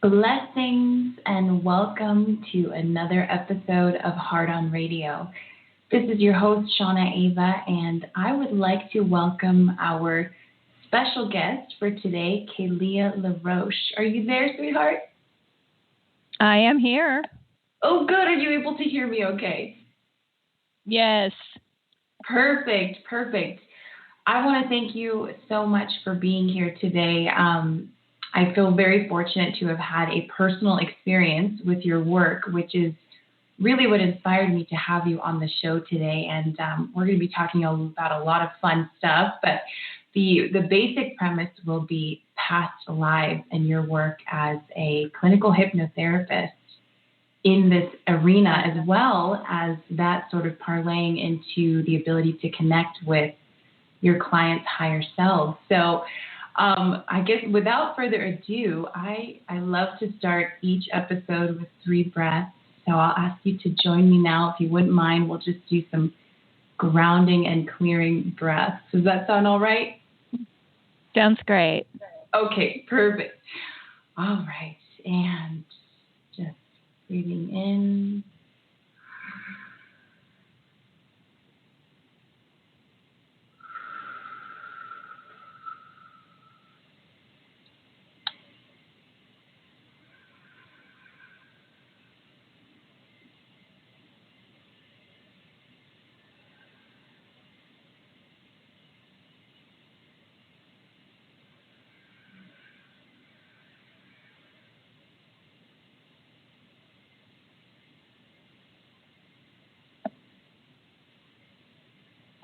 Blessings and welcome to another episode of Heart on Radio. This is your host, Shauna Ava, and I would like to welcome our special guest for today, Kaleah Laroche. Are you there, sweetheart? I am here. Oh, good. Are you able to hear me okay? Yes. Perfect. I want to thank you so much for being here today. I feel very fortunate to have had a personal experience with your work, which is really what inspired me to have you on the show today. And we're going to be talking about a lot of fun stuff, but the basic premise will be past lives and your work as a clinical hypnotherapist in this arena, as well as that sort of parlaying into the ability to connect with your client's higher selves. So I guess without further ado, I love to start each episode with 3 breaths. So I'll ask you to join me now. If you wouldn't mind, we'll just do some grounding and clearing breaths. Does that sound all right? Sounds great. Okay, perfect. All right. And just breathing in.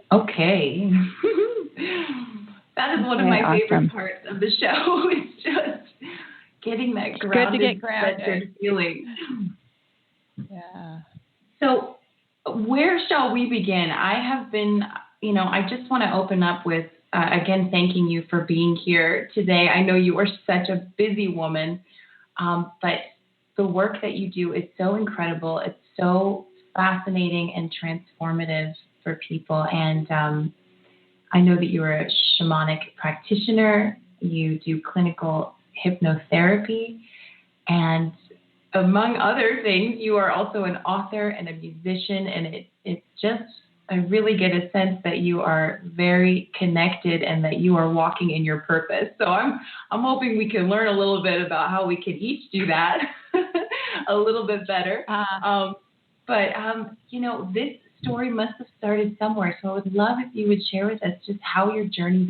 Okay. That is one of my favorite parts of the show. It's just getting that grounded, centered feeling. Yeah. So where shall we begin? I just want to open up with, again, thanking you for being here today. I know you are such a busy woman, but the work that you do is so incredible. It's so fascinating and transformative for people. And I know that you're a shamanic practitioner. You do clinical hypnotherapy. And among other things, you are also an author and a musician. And it's just, I really get a sense that you are very connected and that you are walking in your purpose. So I'm hoping we can learn a little bit about how we can each do that a little bit better. This story must have started somewhere. So I would love if you would share with us just how your journey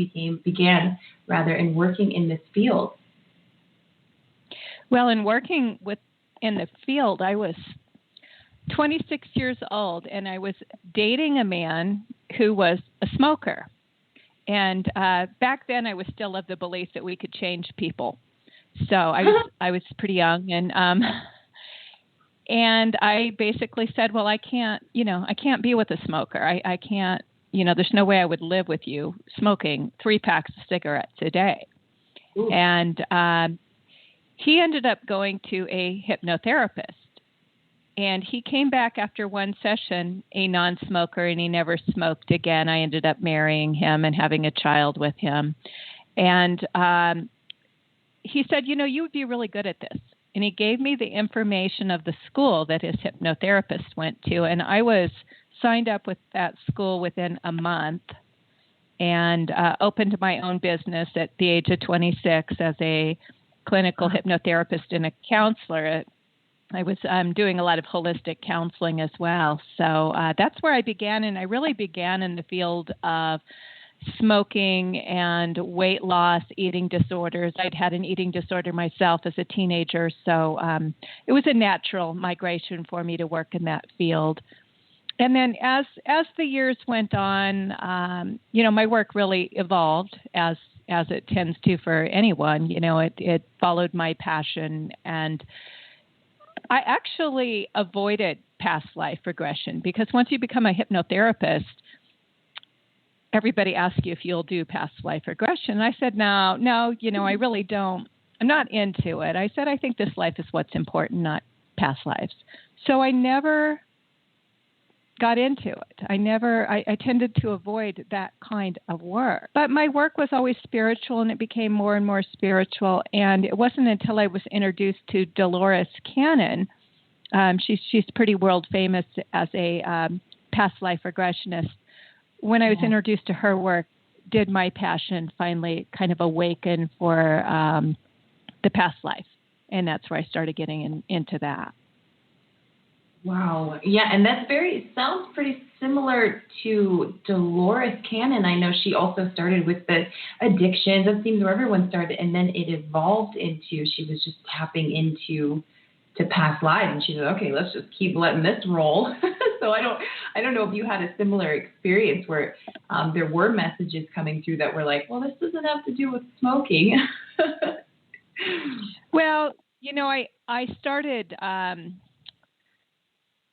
began in working in this field. Well, in working in the field, I was 26 years old, and I was dating a man who was a smoker. And back then, I was still of the belief that we could change people. So I was pretty young, and I basically said, well, I can't be with a smoker. I can't, there's no way I would live with you smoking 3 packs of cigarettes a day. Ooh. And he ended up going to a hypnotherapist, and he came back after one session, a non-smoker, and he never smoked again. I ended up marrying him and having a child with him. And he said, you would be really good at this. And he gave me the information of the school that his hypnotherapist went to. And I was signed up with that school within a month and opened my own business at the age of 26 as a clinical hypnotherapist and a counselor. I was doing a lot of holistic counseling as well. So that's where I began. And I really began in the field of smoking and weight loss, eating disorders. I'd had an eating disorder myself as a teenager, so it was a natural migration for me to work in that field. And then as the years went on, my work really evolved as it tends to for anyone. It followed my passion, and I actually avoided past life regression because once you become a hypnotherapist, everybody asks you if you'll do past life regression. And I said, no, I really don't. I'm not into it. I said, I think this life is what's important, not past lives. So I never got into it. I tended to avoid that kind of work. But my work was always spiritual, and it became more and more spiritual. And it wasn't until I was introduced to Dolores Cannon. She's pretty world famous as a past life regressionist. When I was introduced to her work, did my passion finally kind of awaken for the past life. And that's where I started getting into that. Wow. Yeah, and sounds pretty similar to Dolores Cannon. I know she also started with the addictions. It seems where everyone started, and then it evolved into, she was just tapping into past lives, and she said, okay, let's just keep letting this roll. So I don't know if you had a similar experience where there were messages coming through that were like, well, this doesn't have to do with smoking. Well, I started,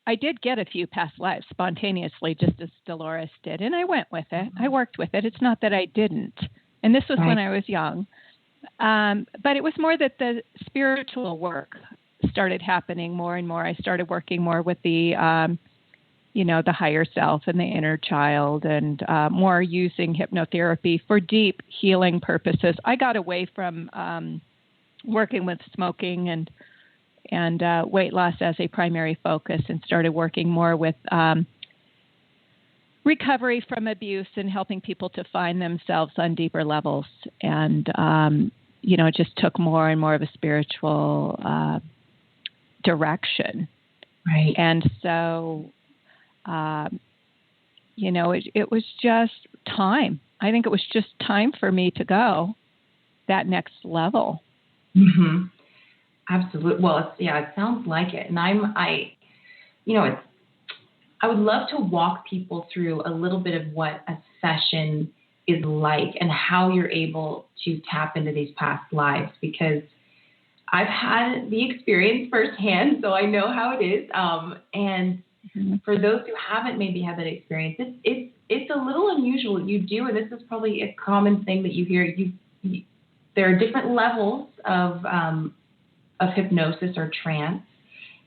I did get a few past lives spontaneously, just as Dolores did, and I went with it. I worked with it. It's not that I didn't. And this was when I was young. But it was more that the spiritual work started happening more and more. I started working more with the, the higher self and the inner child, and more using hypnotherapy for deep healing purposes. I got away from working with smoking and weight loss as a primary focus, and started working more with recovery from abuse and helping people to find themselves on deeper levels. And, it just took more and more of a spiritual direction. Right. And so, it was just time. I think it was just time for me to go that next level. Mm-hmm. Absolutely. Well, it sounds like it. And I would love to walk people through a little bit of what a session is like and how you're able to tap into these past lives, because I've had the experience firsthand, so I know how it is. And for those who haven't maybe had that experience, it's a little unusual. You do, and this is probably a common thing that you hear. There are different levels of hypnosis or trance,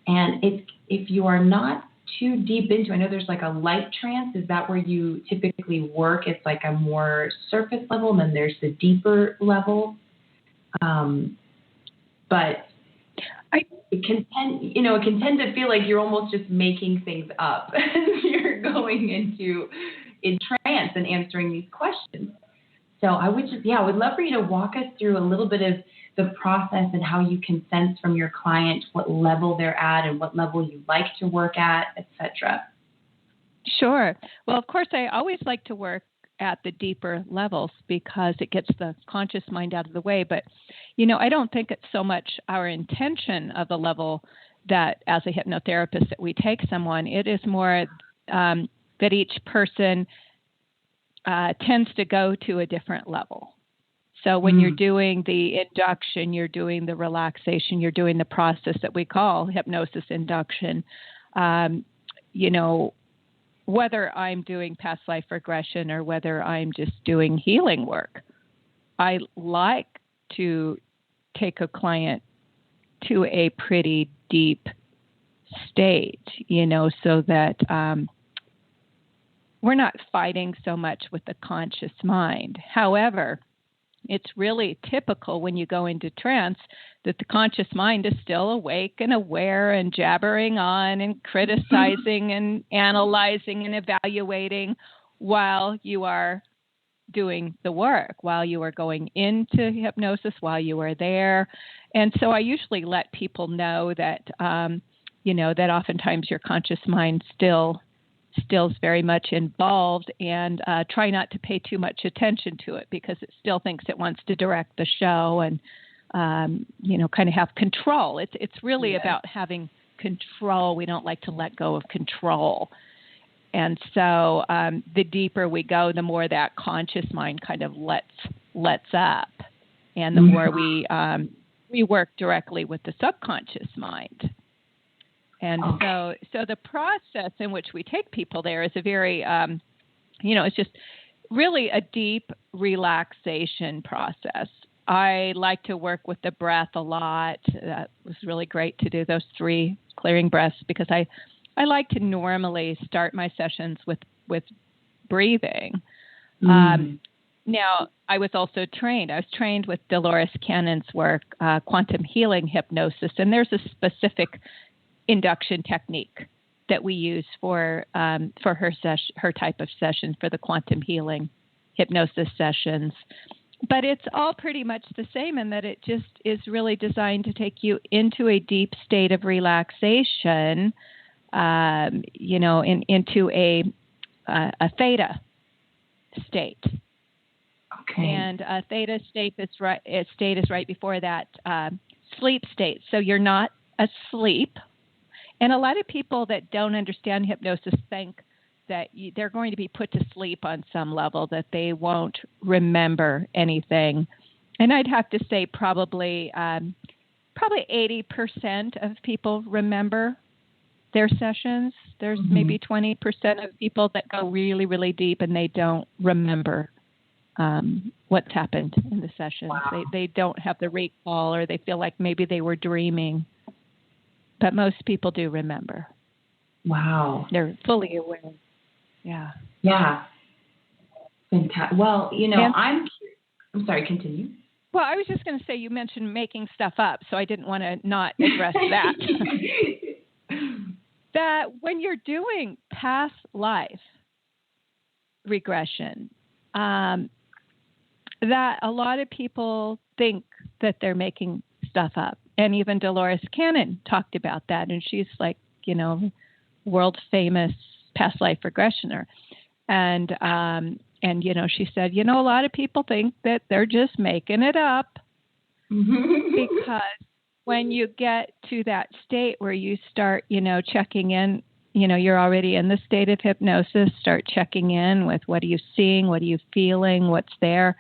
and if you are not too deep into, I know there's like a light trance. Is that where you typically work? It's like a more surface level, and then there's the deeper level. But it can tend to feel like you're almost just making things up. You're going in trance and answering these questions. So I would love for you to walk us through a little bit of the process and how you can sense from your client what level they're at and what level you like to work at, etc. Sure. Well, of course, I always like to work at the deeper levels because it gets the conscious mind out of the way. But, I don't think it's so much our intention of the level that as a hypnotherapist that we take someone. It is more that each person tends to go to a different level. So when you're doing the induction, you're doing the relaxation, you're doing the process that we call hypnosis induction, whether I'm doing past life regression or whether I'm just doing healing work, I like to take a client to a pretty deep state, so that we're not fighting so much with the conscious mind. However, it's really typical when you go into trance that the conscious mind is still awake and aware and jabbering on and criticizing and analyzing and evaluating while you are doing the work, while you are going into hypnosis, while you are there. And so I usually let people know that, that oftentimes your conscious mind still is very much involved, and try not to pay too much attention to it because it still thinks it wants to direct the show and, kind of have control. It's really about having control. We don't like to let go of control. And so the deeper we go, the more that conscious mind kind of lets up, and the more we work directly with the subconscious mind. And so the process in which we take people there is a very, it's just really a deep relaxation process. I like to work with the breath a lot. That was really great to do those 3 clearing breaths because I I like to normally start my sessions with breathing. Now, I was also trained. I was trained with Dolores Cannon's work, Quantum Healing Hypnosis, and there's a specific induction technique that we use for her type of session, for the quantum healing hypnosis sessions. But it's all pretty much the same in that it just is really designed to take you into a deep state of relaxation, into a theta state. Okay. And a theta state is right before that sleep state. So you're not asleep. And a lot of people that don't understand hypnosis think that they're going to be put to sleep on some level, that they won't remember anything. And I'd have to say probably 80% of people remember their sessions. There's maybe 20% of people that go really, really deep and they don't remember what's happened in the session. Wow. They don't have the recall, or they feel like maybe they were dreaming. But most people do remember. Wow. They're fully aware. Yeah. Yeah. Fantastic. Well, I'm sorry, continue. Well, I was just going to say, you mentioned making stuff up, so I didn't want to not address that. That when you're doing past life regression, that a lot of people think that they're making stuff up. And even Dolores Cannon talked about that. And she's like, world famous past life regressioner. And she said, a lot of people think that they're just making it up because when you get to that state where you start, checking in, you're already in the state of hypnosis, start checking in with what are you seeing, what are you feeling, what's there.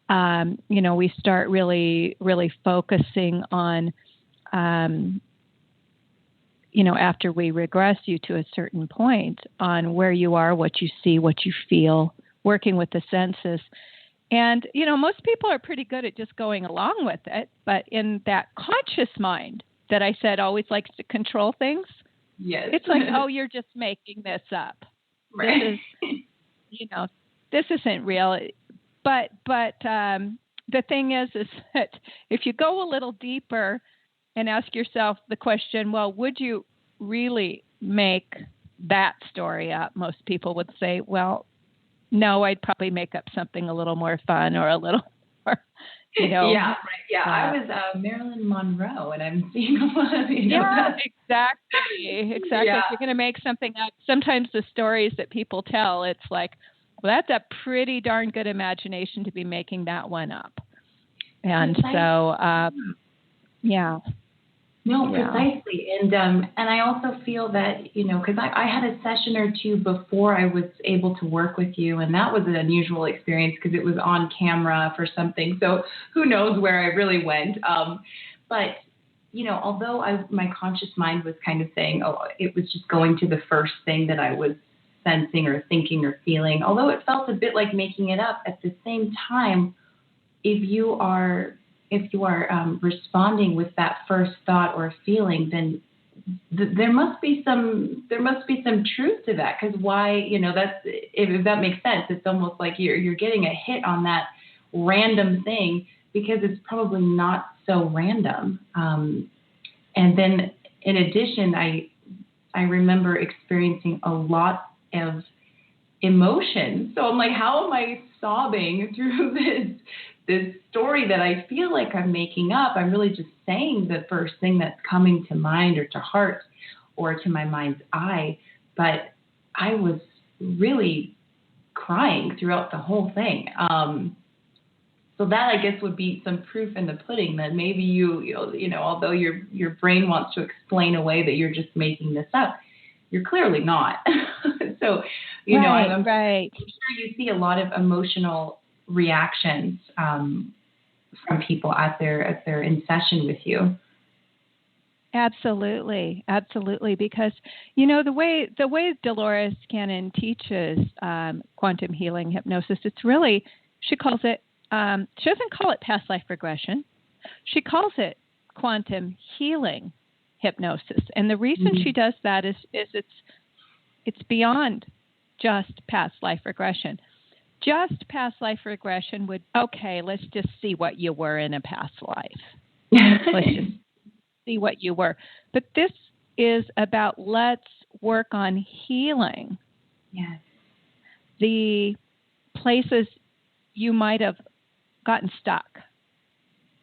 We start really, really focusing on, after we regress you to a certain point, on where you are, what you see, what you feel, working with the senses. And, most people are pretty good at just going along with it. But in that conscious mind that I said always likes to control things, yes, it's like, oh, you're just making this up. Right. This isn't real. But the thing is that if you go a little deeper and ask yourself the question, well, would you really make that story up? Most people would say, well, no, I'd probably make up something a little more fun or a little more, Yeah, right. Yeah, I was Marilyn Monroe, and I'm seeing a lot of, Yeah, exactly. Yeah. If you're going to make something up, sometimes the stories that people tell, it's like, well, that's a pretty darn good imagination to be making that one up. And so, yeah. No, precisely. And I also feel that, because I had a session or two before I was able to work with you, and that was an unusual experience because it was on camera for something. So who knows where I really went. But, although my conscious mind was kind of saying, oh, it was just going to the first thing that I was sensing or thinking or feeling, although it felt a bit like making it up, at the same time, if you are responding with that first thought or feeling, then there must be some truth to that. Because why, that's, if that makes sense, it's almost like you're getting a hit on that random thing because it's probably not so random. And then in addition, I remember experiencing a lot of emotion. So I'm like, how am I sobbing through this story that I feel like I'm making up? I'm really just saying the first thing that's coming to mind or to heart or to my mind's eye. But I was really crying throughout the whole thing. So that, I guess, would be some proof in the pudding that maybe although your brain wants to explain away that you're just making this up, you're clearly not. So, I'm sure you see a lot of emotional reactions from people as they're in session with you. Absolutely, because the way Dolores Cannon teaches quantum healing hypnosis, it's really, she calls it. She doesn't call it past life regression. She calls it quantum healing hypnosis. And the reason she does that is it's beyond just past life regression. Just past life regression would, okay, let's just see what you were in a past life. Let's just see what you were. But this is about let's work on healing. Yes. The places you might have gotten stuck,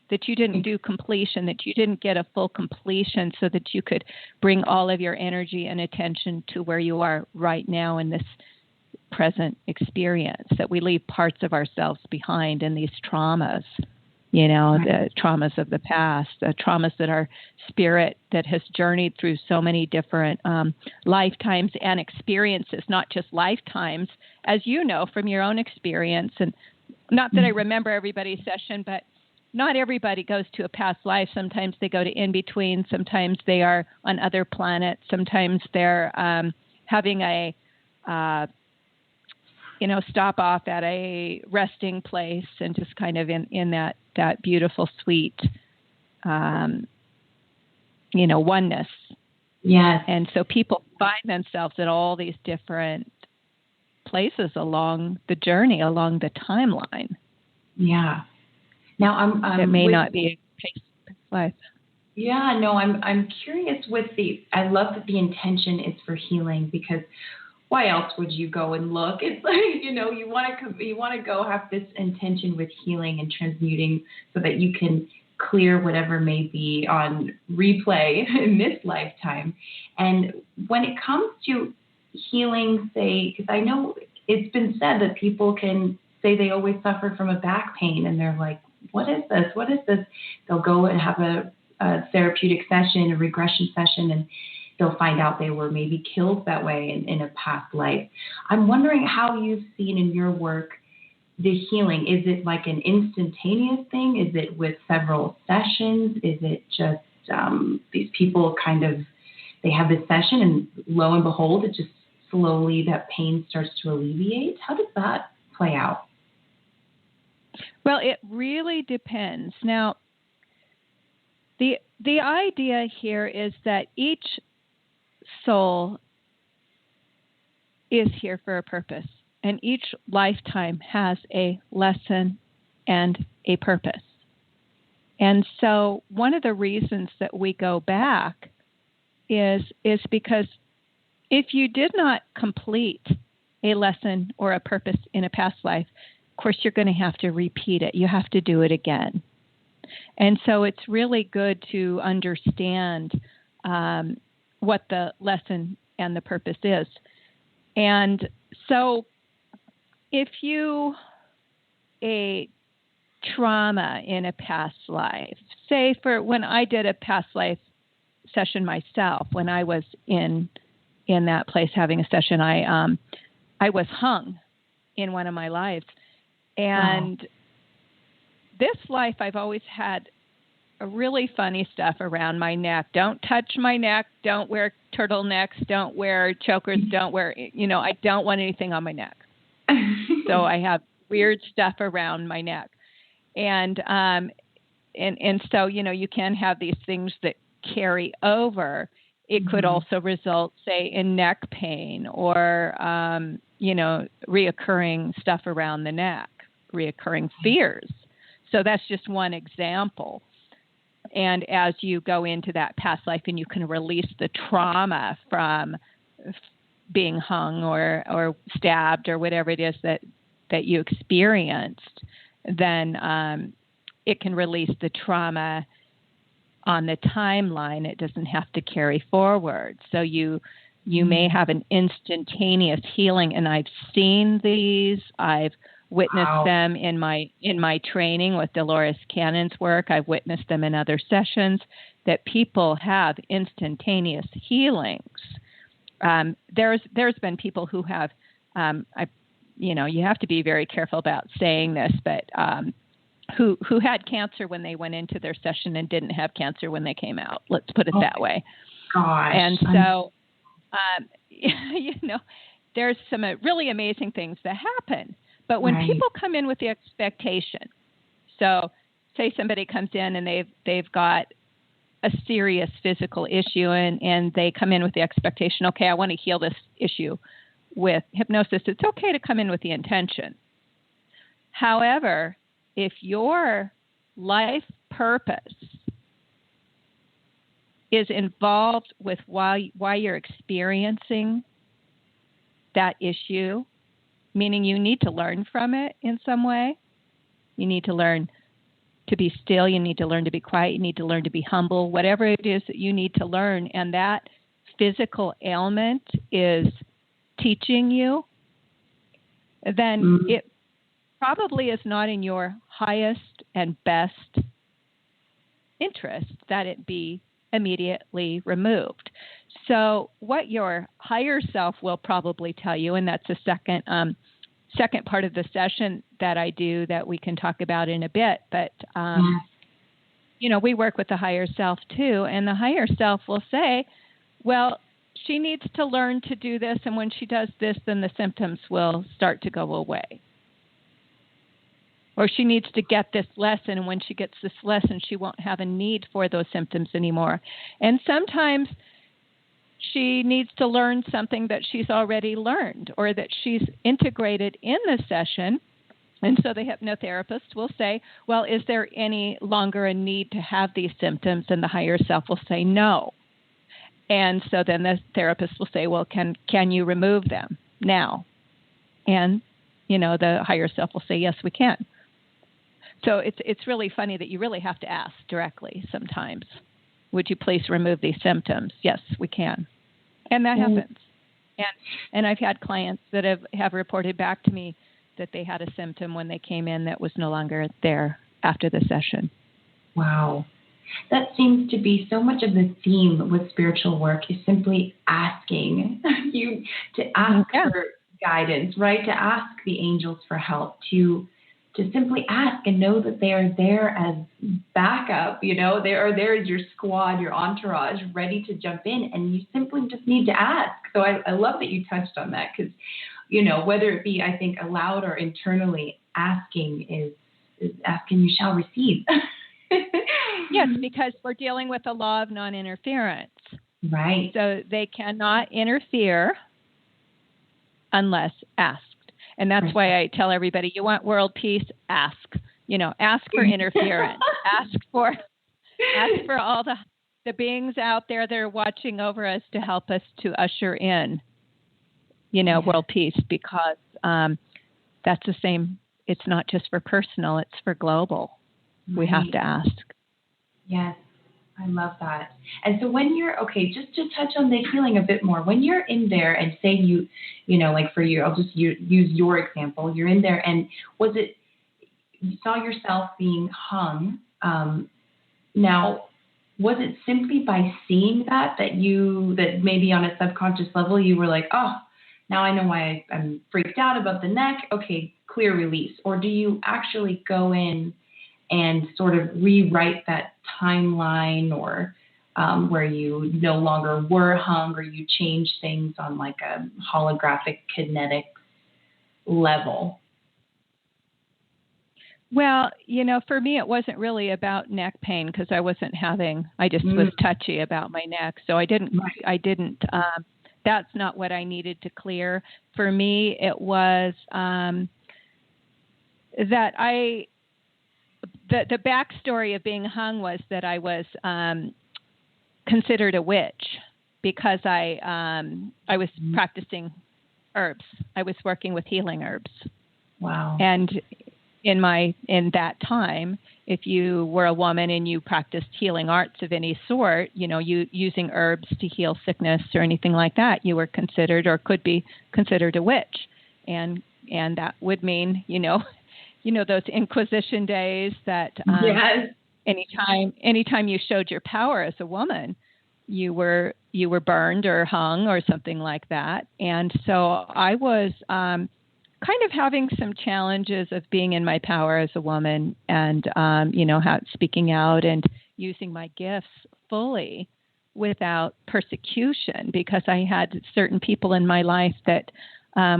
that you didn't do completion, that you didn't get a full completion so that you could bring all of your energy and attention to where you are right now in this present experience, that we leave parts of ourselves behind in these traumas, the traumas of the past, the traumas that our spirit that has journeyed through so many different lifetimes and experiences, not just lifetimes, as you know from your own experience. And not that I remember everybody's session, but not everybody goes to a past life. Sometimes they go to in-between. Sometimes they are on other planets. Sometimes they're having a stop off at a resting place and just kind of in that beautiful, sweet, oneness. Yes. And so people find themselves at all these different places along the journey, along the timeline. Yeah. Now it may not be a past life. Yeah, no, I'm curious with I love that the intention is for healing, because why else would you go and look? It's like, you want to go have this intention with healing and transmuting so that you can clear whatever may be on replay in this lifetime. And when it comes to healing, say, because I know it's been said that people can say they always suffer from a back pain, and they're like, what is this? What is this? They'll go and have a therapeutic session, a regression session, and they'll find out they were maybe killed that way in a past life. I'm wondering how you've seen in your work the healing. Is it like an instantaneous thing? Is it with several sessions? Is it just these people they have this session and lo and behold, it just slowly, that pain starts to alleviate? How does that play out? Well, it really depends. Now, the idea here is that each soul is here for a purpose, and each lifetime has a lesson and a purpose. And so one of the reasons that we go back is because if you did not complete a lesson or a purpose in a past life, of course, you're going to have to repeat it. You have to do it again. And so it's really good to understand what the lesson and the purpose is. And so if a trauma in a past life, say for when I did a past life session myself, when I was in that place having a session, I was hung in one of my lives. And this life, I've always had a really funny stuff around my neck. Don't touch my neck. Don't wear turtlenecks. Don't wear chokers. Don't wear, I don't want anything on my neck. So I have weird stuff around my neck. And so, you can have these things that carry over. It could also result, say, in neck pain or, reoccurring stuff around the neck, reoccurring fears. So that's just one example. And as you go into that past life and you can release the trauma from being hung or stabbed or whatever it is that you experienced, then it can release the trauma on the timeline. It doesn't have to carry forward. So you may have an instantaneous healing, and I've seen these. I've witnessed them in my training with Dolores Cannon's work. I've witnessed them in other sessions, that people have instantaneous healings. There's been people who have, you have to be very careful about saying this, but who had cancer when they went into their session and didn't have cancer when they came out. Let's put it that way. Gosh. And so, there's some really amazing things that happen. But when people come in with the expectation, so say somebody comes in and they've got a serious physical issue and they come in with the expectation, okay, I want to heal this issue with hypnosis, it's okay to come in with the intention. However, if your life purpose is involved with why you're experiencing that issue, meaning you need to learn from it in some way, you need to learn to be still, you need to learn to be quiet, you need to learn to be humble, whatever it is that you need to learn, and that physical ailment is teaching you, then it probably is not in your highest and best interest that it be immediately removed. So what your higher self will probably tell you, and that's the second part of the session that I do that we can talk about in a bit, but we work with the higher self too, and the higher self will say, well, she needs to learn to do this, and when she does this, then the symptoms will start to go away. Or she needs to get this lesson, and when she gets this lesson, she won't have a need for those symptoms anymore. And sometimes she needs to learn something that she's already learned or that she's integrated in the session. And so the hypnotherapist will say, well, is there any longer a need to have these symptoms? And the higher self will say no. And so then the therapist will say, well, can you remove them now? And, the higher self will say, yes, we can. So it's really funny that you really have to ask directly sometimes. Would you please remove these symptoms? Yes, we can. And that happens. And I've had clients that have reported back to me that they had a symptom when they came in that was no longer there after the session. Wow. That seems to be so much of the theme with spiritual work is simply asking you to ask for guidance, right? To ask the angels for help, to simply ask and know that they are there as backup, they are there as your squad, your entourage, ready to jump in, and you simply just need to ask. So I love that you touched on that because, whether it be, I think, aloud or internally, asking is asking you shall receive. Yes, because we're dealing with the law of non-interference. Right. So they cannot interfere unless asked. And that's why I tell everybody, you want world peace, ask. Ask for interference. ask for all the beings out there that are watching over us to help us to usher in, world peace, because that's the same. It's not just for personal, it's for global. Right. We have to ask. Yes, I love that. And so when you're, just to touch on the healing a bit more, when you're in there and say you like for you, I'll just use your example, you're in there and you saw yourself being hung. Now, was it simply by seeing that maybe on a subconscious level, you were like, oh, now I know why I'm freaked out about the neck. Okay, clear release. Or do you actually go in and sort of rewrite that timeline or where you no longer were hung or you change things on like a holographic kinetic level? Well, for me, it wasn't really about neck pain because I just was touchy about my neck. So I didn't, that's not what I needed to clear. For me, it was that the backstory of being hung was that I was considered a witch because I was practicing herbs. I was working with healing herbs. Wow. And in that time, if you were a woman and you practiced healing arts of any sort, you using herbs to heal sickness or anything like that, you were considered or could be considered a witch. And that would mean, those Inquisition days that yes. anytime you showed your power as a woman, you were burned or hung or something like that. And so I was kind of having some challenges of being in my power as a woman and, speaking out and using my gifts fully without persecution because I had certain people in my life that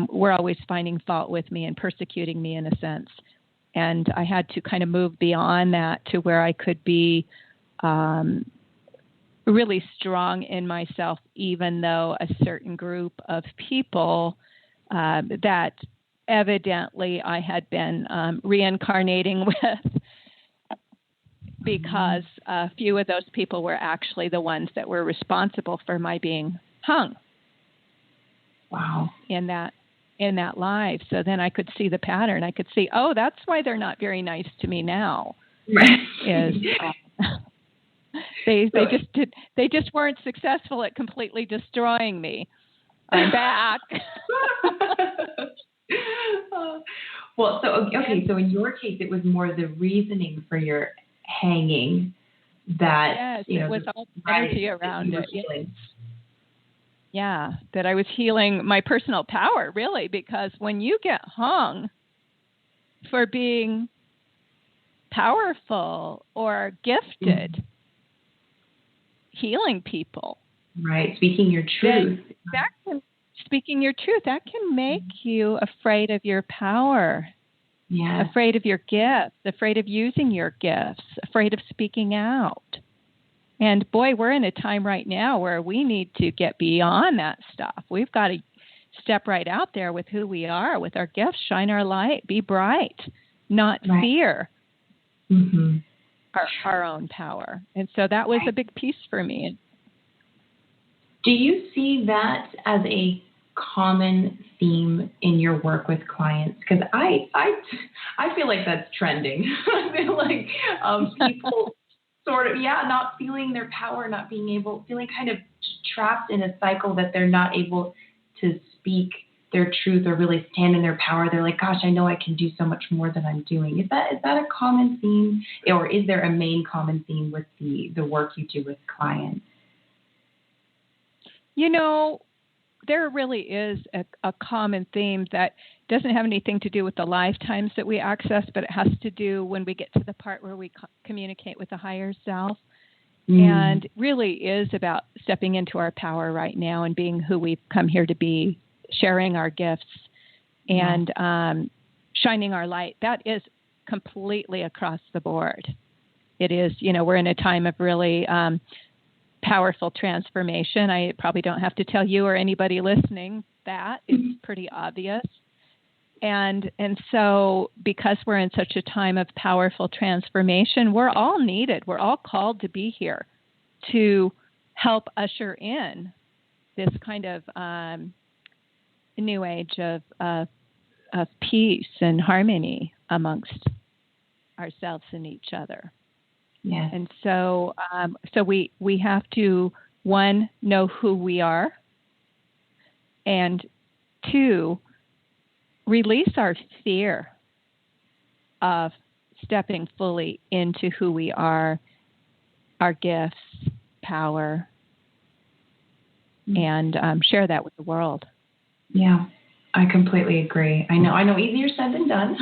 were always finding fault with me and persecuting me in a sense. And I had to kind of move beyond that to where I could be really strong in myself, even though a certain group of people that evidently I had been reincarnating with, because a few of those people were actually the ones that were responsible for my being hung. Wow. In that life. So then I could see the pattern. I could see, oh, that's why they're not very nice to me now. Right. Is they just weren't successful at completely destroying me. I'm back. Well, so okay, so in your case, it was more the reasoning for your hanging that it was all energy around it. Yeah, that I was healing my personal power, really, because when you get hung for being powerful or gifted, healing people. Right, speaking your truth. Speaking your truth, that can make you afraid of your power, afraid of your gifts, afraid of using your gifts, afraid of speaking out. And boy, we're in a time right now where we need to get beyond that stuff. We've got to step right out there with who we are, with our gifts, shine our light, be bright, not fear our own power. And so that was a big piece for me. Do you see that as a common theme in your work with clients? Because I feel like that's trending. I feel like people sort of, not feeling their power, not being able, feeling kind of trapped in a cycle that they're not able to speak their truth or really stand in their power. They're like, gosh, I know I can do so much more than I'm doing. Is that a common theme, or is there a main common theme with the work you do with clients? There really is a common theme that doesn't have anything to do with the lifetimes that we access, but it has to do when we get to the part where we communicate with the higher self. And really is about stepping into our power right now and being who we've come here to be, sharing our gifts and shining our light. That is completely across the board. It is, we're in a time of really powerful transformation. I probably don't have to tell you or anybody listening that. It's pretty obvious. And so because we're in such a time of powerful transformation, we're all needed. We're all called to be here to help usher in this kind of new age of peace and harmony amongst ourselves and each other. Yes. And so we have to, one, know who we are, and two, release our fear of stepping fully into who we are, our gifts, power, and share that with the world. Yeah, I completely agree. I know easier said than done,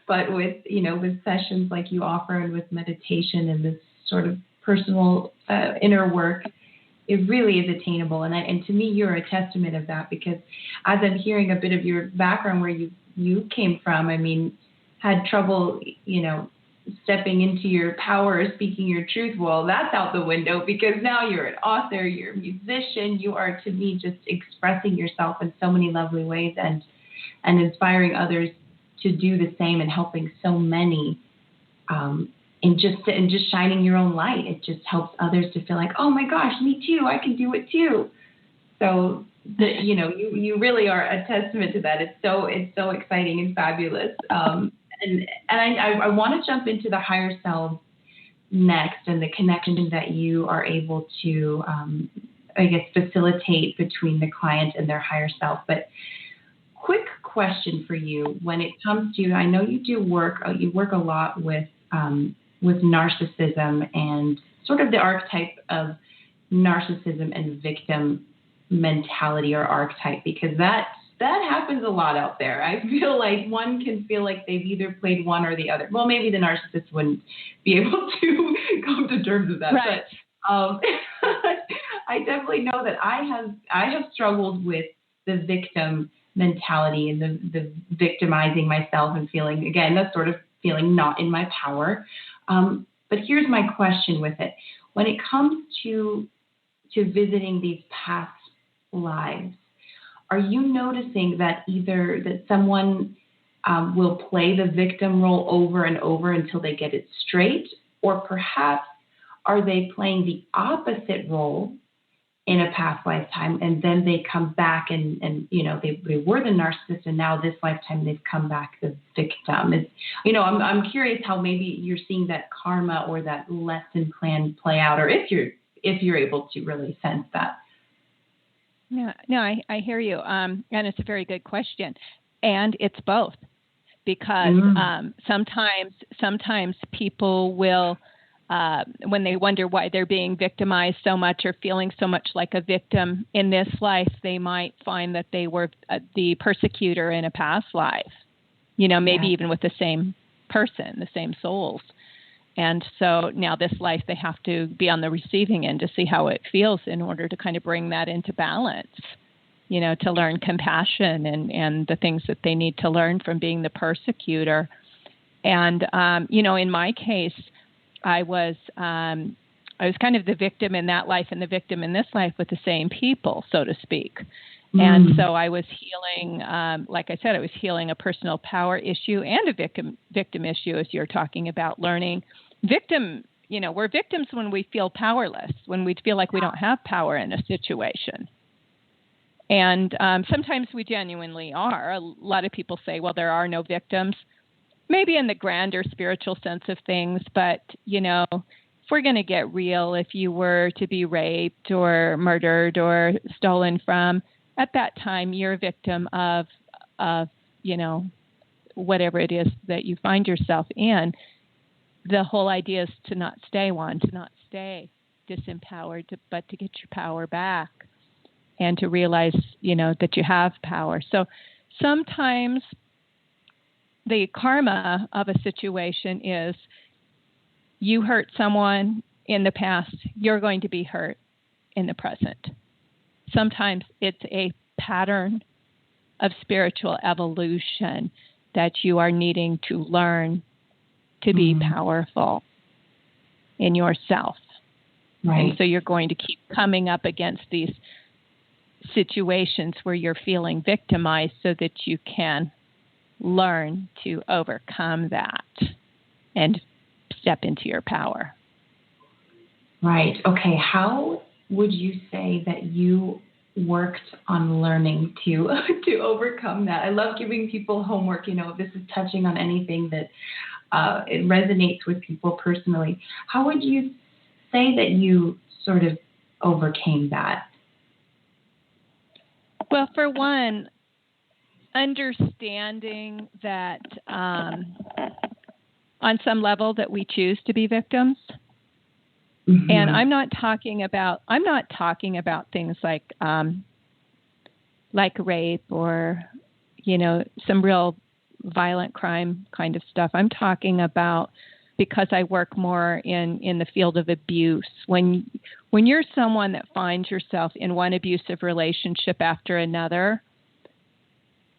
but with, with sessions like you offer and with meditation and this sort of personal inner work, it really is attainable. And to me, you're a testament of that, because as I'm hearing a bit of your background where you came from, had trouble, stepping into your power, speaking your truth. Well, that's out the window, because now you're an author, you're a musician, you are, to me, just expressing yourself in so many lovely ways and inspiring others to do the same and helping so many, and just shining your own light. It just helps others to feel like, oh my gosh, me too, I can do it too. So you really are a testament to that. It's so exciting and fabulous. And I want to jump into the higher self next, and the connection that you are able to, facilitate between the client and their higher self. But quick question for you: when it comes to, I know you work a lot with narcissism and sort of the archetype of narcissism and victim mentality, or archetype, because that happens a lot out there. I feel like one can feel like they've either played one or the other. Well, maybe the narcissist wouldn't be able to come to terms with that. Right. But I definitely know that I have struggled with the victim mentality and the victimizing myself and feeling, again, that sort of feeling not in my power. But here's my question with it. when it comes to visiting these past lives, are you noticing that either that someone will play the victim role over and over until they get it straight, or perhaps are they playing the opposite role in a past lifetime, and then they come back and they were the narcissist, and now this lifetime they've come back the victim? I'm curious how maybe you're seeing that karma or that lesson plan play out, or if you're able to really sense that. No, I hear you. And it's a very good question. And it's both, because sometimes people will, when they wonder why they're being victimized so much or feeling so much like a victim in this life, they might find that they were the persecutor in a past life, maybe even with the same person, the same souls. And so now this life, they have to be on the receiving end to see how it feels in order to kind of bring that into balance, to learn compassion and the things that they need to learn from being the persecutor. And, in my case, I was kind of the victim in that life and the victim in this life with the same people, so to speak. And so I was healing, like I said, I was healing a personal power issue and a victim issue, as you're talking about, learning. We're victims when we feel powerless, when we feel like we don't have power in a situation. And sometimes we genuinely are. A lot of people say, well, there are no victims, maybe in the grander spiritual sense of things. But, if we're going to get real, if you were to be raped or murdered or stolen from, at that time, you're a victim of whatever it is that you find yourself in. The whole idea is to not stay disempowered, but to get your power back and to realize, that you have power. So sometimes the karma of a situation is you hurt someone in the past, you're going to be hurt in the present. Sometimes it's a pattern of spiritual evolution that you are needing to learn to be powerful in yourself. Right. And so you're going to keep coming up against these situations where you're feeling victimized so that you can learn to overcome that and step into your power. Right. Okay. How would you say that you worked on learning to overcome that? I love giving people homework. If this is touching on anything that it resonates with people personally. How would you say that you sort of overcame that? Well, for one, understanding that on some level that we choose to be victims. And I'm not talking about things like rape or, some real violent crime kind of stuff. I'm talking about, because I work more in the field of abuse. When you're someone that finds yourself in one abusive relationship after another,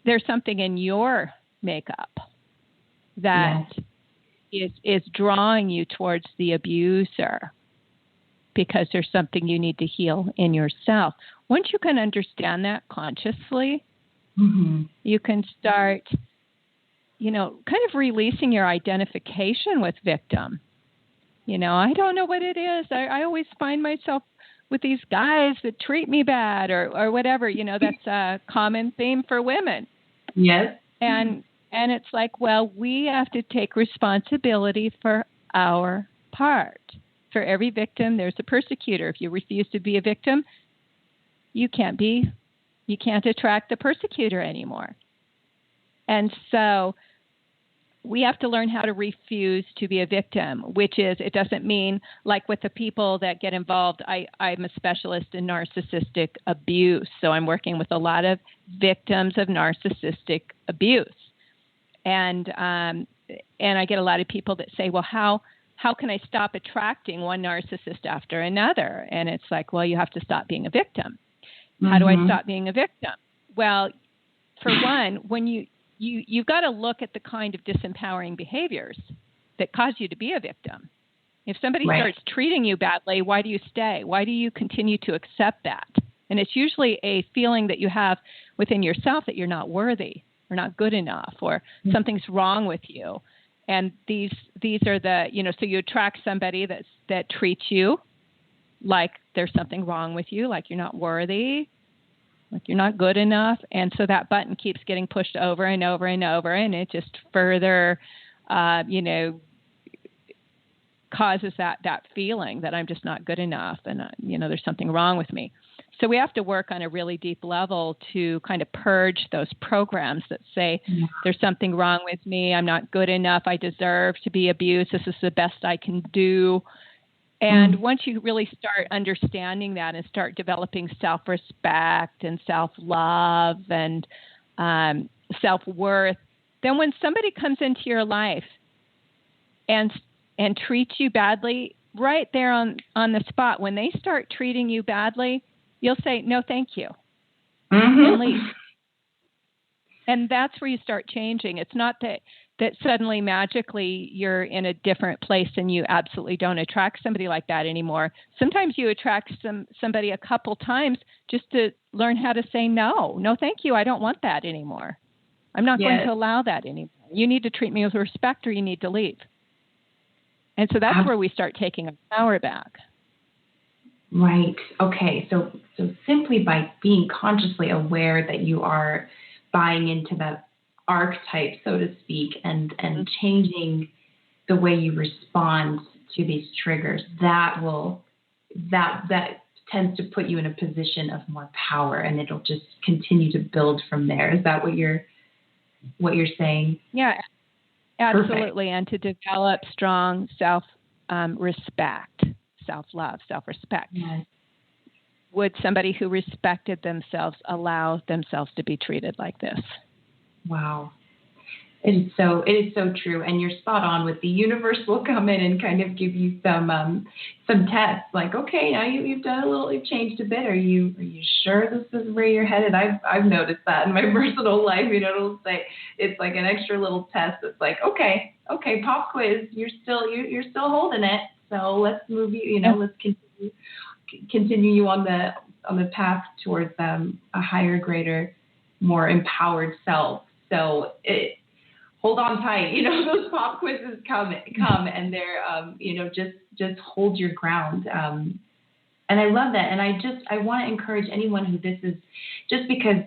there's something in your makeup that is drawing you towards the abuser, because there's something you need to heal in yourself. Once you can understand that consciously, you can start, kind of releasing your identification with victim. I don't know what it is. I always find myself with these guys that treat me bad or whatever. That's a common theme for women. Yes. And it's like, well, we have to take responsibility for our part. For every victim, there's a persecutor. If you refuse to be a victim, you can't attract the persecutor anymore. And so we have to learn how to refuse to be a victim, which is, it doesn't mean like with the people that get involved. I'm a specialist in narcissistic abuse. So I'm working with a lot of victims of narcissistic abuse. And I get a lot of people that say, well, how can I stop attracting one narcissist after another? And it's like, well, you have to stop being a victim. How do I stop being a victim? Well, for one, when you've got to look at the kind of disempowering behaviors that cause you to be a victim. If somebody starts treating you badly, why do you stay? Why do you continue to accept that? And it's usually a feeling that you have within yourself that you're not worthy or not good enough or something's wrong with you. And these are the, so you attract somebody that treats you like there's something wrong with you, like you're not worthy, like you're not good enough. And so that button keeps getting pushed over and over and over, and it just further, causes that feeling that I'm just not good enough and, there's something wrong with me. So we have to work on a really deep level to kind of purge those programs that say there's something wrong with me. I'm not good enough. I deserve to be abused. This is the best I can do. And once you really start understanding that and start developing self-respect and self-love and self-worth, then when somebody comes into your life and treats you badly, right there on the spot, when they start treating you badly, you'll say, no, thank you, and leave. And that's where you start changing. It's not that suddenly magically you're in a different place and you absolutely don't attract somebody like that anymore. Sometimes you attract somebody a couple times just to learn how to say no, thank you, I don't want that anymore. I'm not going to allow that anymore. You need to treat me with respect or you need to leave. And so that's where we start taking our power back. Right. Okay. So simply by being consciously aware that you are buying into that archetype, so to speak, and changing the way you respond to these triggers, that tends to put you in a position of more power, and it'll just continue to build from there. Is that what you're saying? Yeah, absolutely. Perfect. And to develop strong self-respect. Self-love, self-respect. Yes. Would somebody who respected themselves allow themselves to be treated like this? Wow. It is so true. And you're spot on with the universe will come in and kind of give you some tests like, okay, now you've changed a bit. Are you sure this is where you're headed? I've noticed that in my personal life, it'll say it's like an extra little test. It's like, okay, pop quiz. You're still holding it. So let's move you, let's continue you on the path towards a higher, greater, more empowered self. So hold on tight. Those pop quizzes come and they're, just hold your ground. And I love that. And I want to encourage anyone who this is, just because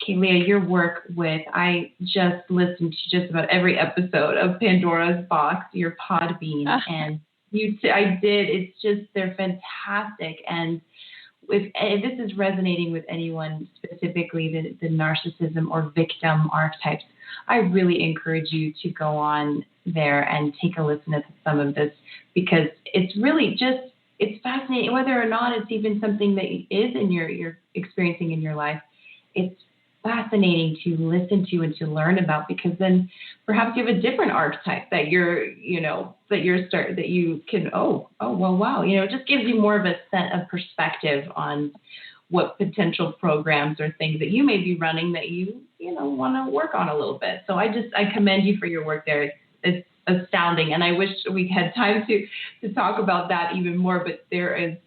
Kaleah, your work I just listened to just about every episode of Pandora's Box, your Podbean, and I did. It's just, they're fantastic. And if this is resonating with anyone, specifically the narcissism or victim archetypes, I really encourage you to go on there and take a listen to some of this, because it's really it's fascinating, whether or not it's even something that is you're experiencing in your life. It's fascinating to listen to and to learn about, because then perhaps you have a different archetype that you can, wow. It just gives you more of a set of perspective on what potential programs or things that you may be running that you want to work on a little bit. So I commend you for your work there. It's astounding. And I wish we had time to talk about that even more, but there's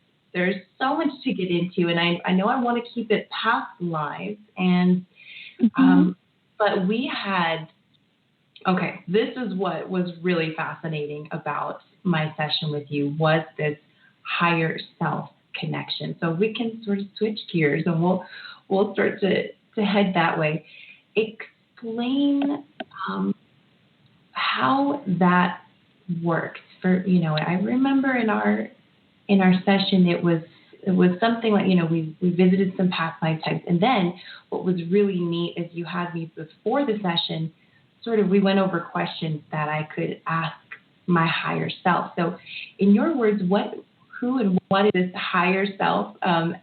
so much to get into, and I know I want to keep it past live, and but we had, this is what was really fascinating about my session with you, was this higher self connection. So we can sort of switch gears and we'll start to head that way. Explain how that works for, I remember in our session, it was something like, we visited some past lifetimes. And then what was really neat is you had me before the session, we went over questions that I could ask my higher self. So in your words, who and what is this higher self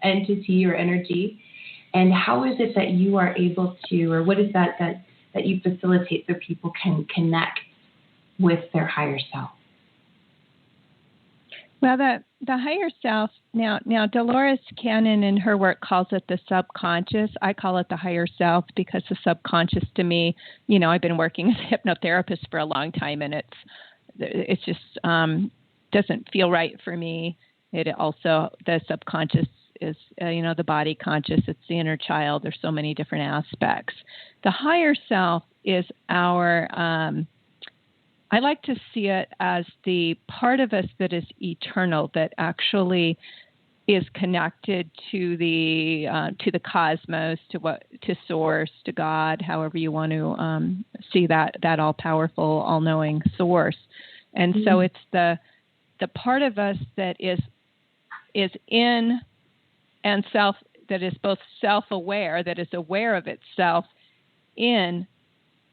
entity or energy? And how is it that you are able to, or what is that you facilitate so people can connect with their higher self? Well, the higher self, now Dolores Cannon in her work calls it the subconscious. I call it the higher self, because the subconscious to me, I've been working as a hypnotherapist for a long time, and it's just doesn't feel right for me. It also, the subconscious is, the body conscious, it's the inner child. There's so many different aspects. The higher self is our, I like to see it as the part of us that is eternal, that actually is connected to the cosmos, to source, to God, however you want to see that all powerful, all knowing source. And so it's the part of us that is in and self, that is both self-aware, that is aware of itself in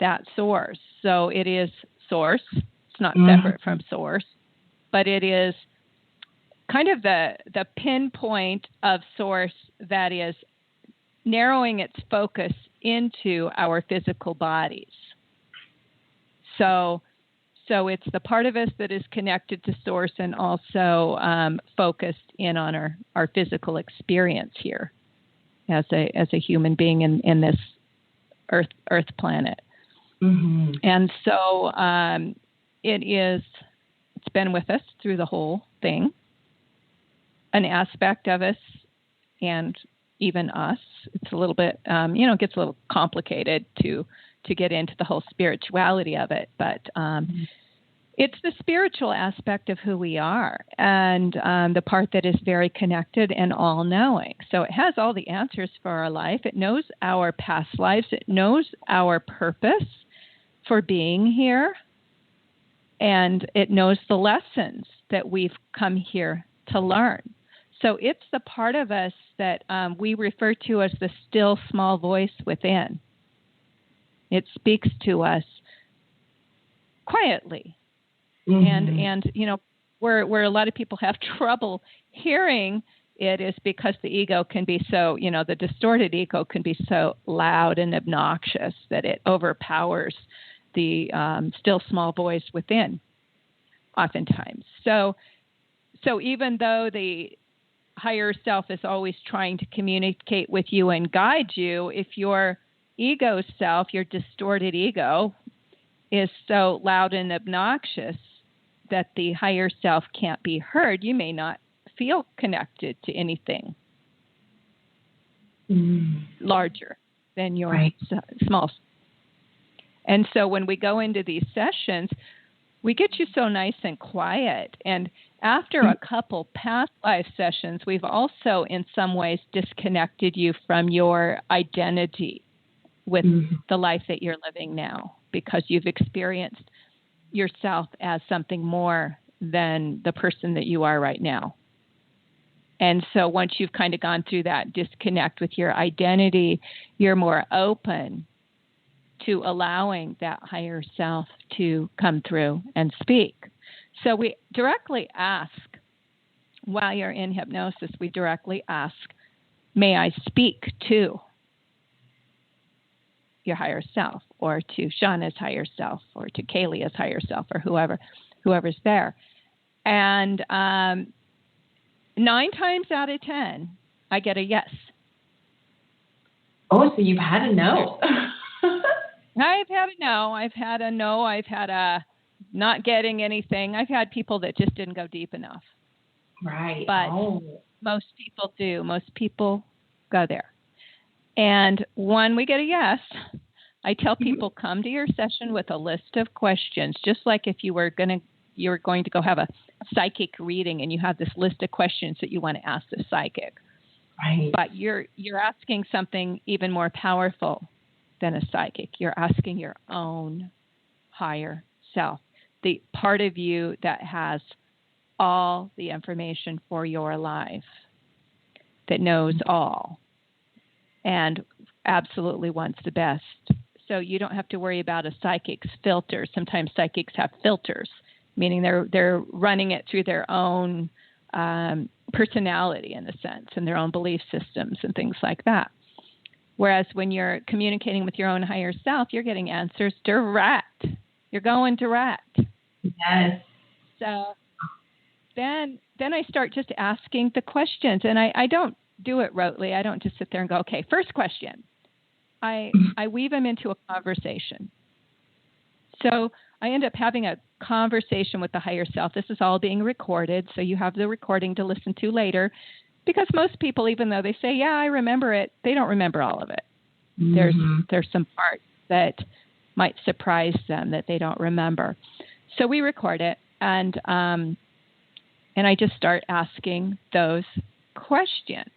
that source. So it is source. It's not separate from source, but it is kind of the pinpoint of source that is narrowing its focus into our physical bodies. So it's the part of us that is connected to source and also focused in on our physical experience here as a human being in this Earth planet. Mm-hmm. And so it's been with us through the whole thing. An aspect of us, and even us, it's a little bit, it gets a little complicated to get into the whole spirituality of it, but it's the spiritual aspect of who we are, and the part that is very connected and all-knowing. So it has all the answers for our life. It knows our past lives. It knows our purpose for being here, and it knows the lessons that we've come here to learn. So it's the part of us that we refer to as the still small voice within. It speaks to us quietly. Mm-hmm. And where a lot of people have trouble hearing it is because the ego can be so, the distorted ego can be so loud and obnoxious that it overpowers the still small voice within oftentimes. So even though the higher self is always trying to communicate with you and guide you, if your ego self, your distorted ego, is so loud and obnoxious that the higher self can't be heard, you may not feel connected to anything larger than your small. And so when we go into these sessions, we get you so nice and quiet. And after a couple past life sessions, we've also in some ways disconnected you from your identity with the life that you're living now, because you've experienced yourself as something more than the person that you are right now. And so once you've kind of gone through that disconnect with your identity, you're more open to allowing that higher self to come through and speak. So we directly ask, while you're in hypnosis, we directly ask, may I speak to your higher self, or to Shauna's higher self, or to Kaleah's higher self, or whoever's there. And 9 times out of 10, I get a yes. Oh, so you've had a no. I've had a no. I've had a not getting anything. I've had people that just didn't go deep enough. Right. But most people do. Most people go there. And when we get a yes, I tell people, come to your session with a list of questions, just like if you were going to go have a psychic reading and you have this list of questions that you want to ask the psychic. Right. But you're asking something even more powerful than a psychic. You're asking your own higher self, the part of you that has all the information for your life, that knows all and absolutely wants the best. So you don't have to worry about a psychic's filters. Sometimes psychics have filters, meaning they're running it through their own personality, in a sense, and their own belief systems and things like that. Whereas when you're communicating with your own higher self, you're getting answers direct. You're going direct. Yes. So then I start just asking the questions, and I don't do it rotely. I don't just sit there and go, okay, first question. I weave them into a conversation. So I end up having a conversation with the higher self. This is all being recorded, so you have the recording to listen to later. Because most people, even though they say, yeah, I remember it, they don't remember all of it. Mm-hmm. There's some parts that might surprise them that they don't remember. So we record it, and I just start asking those questions.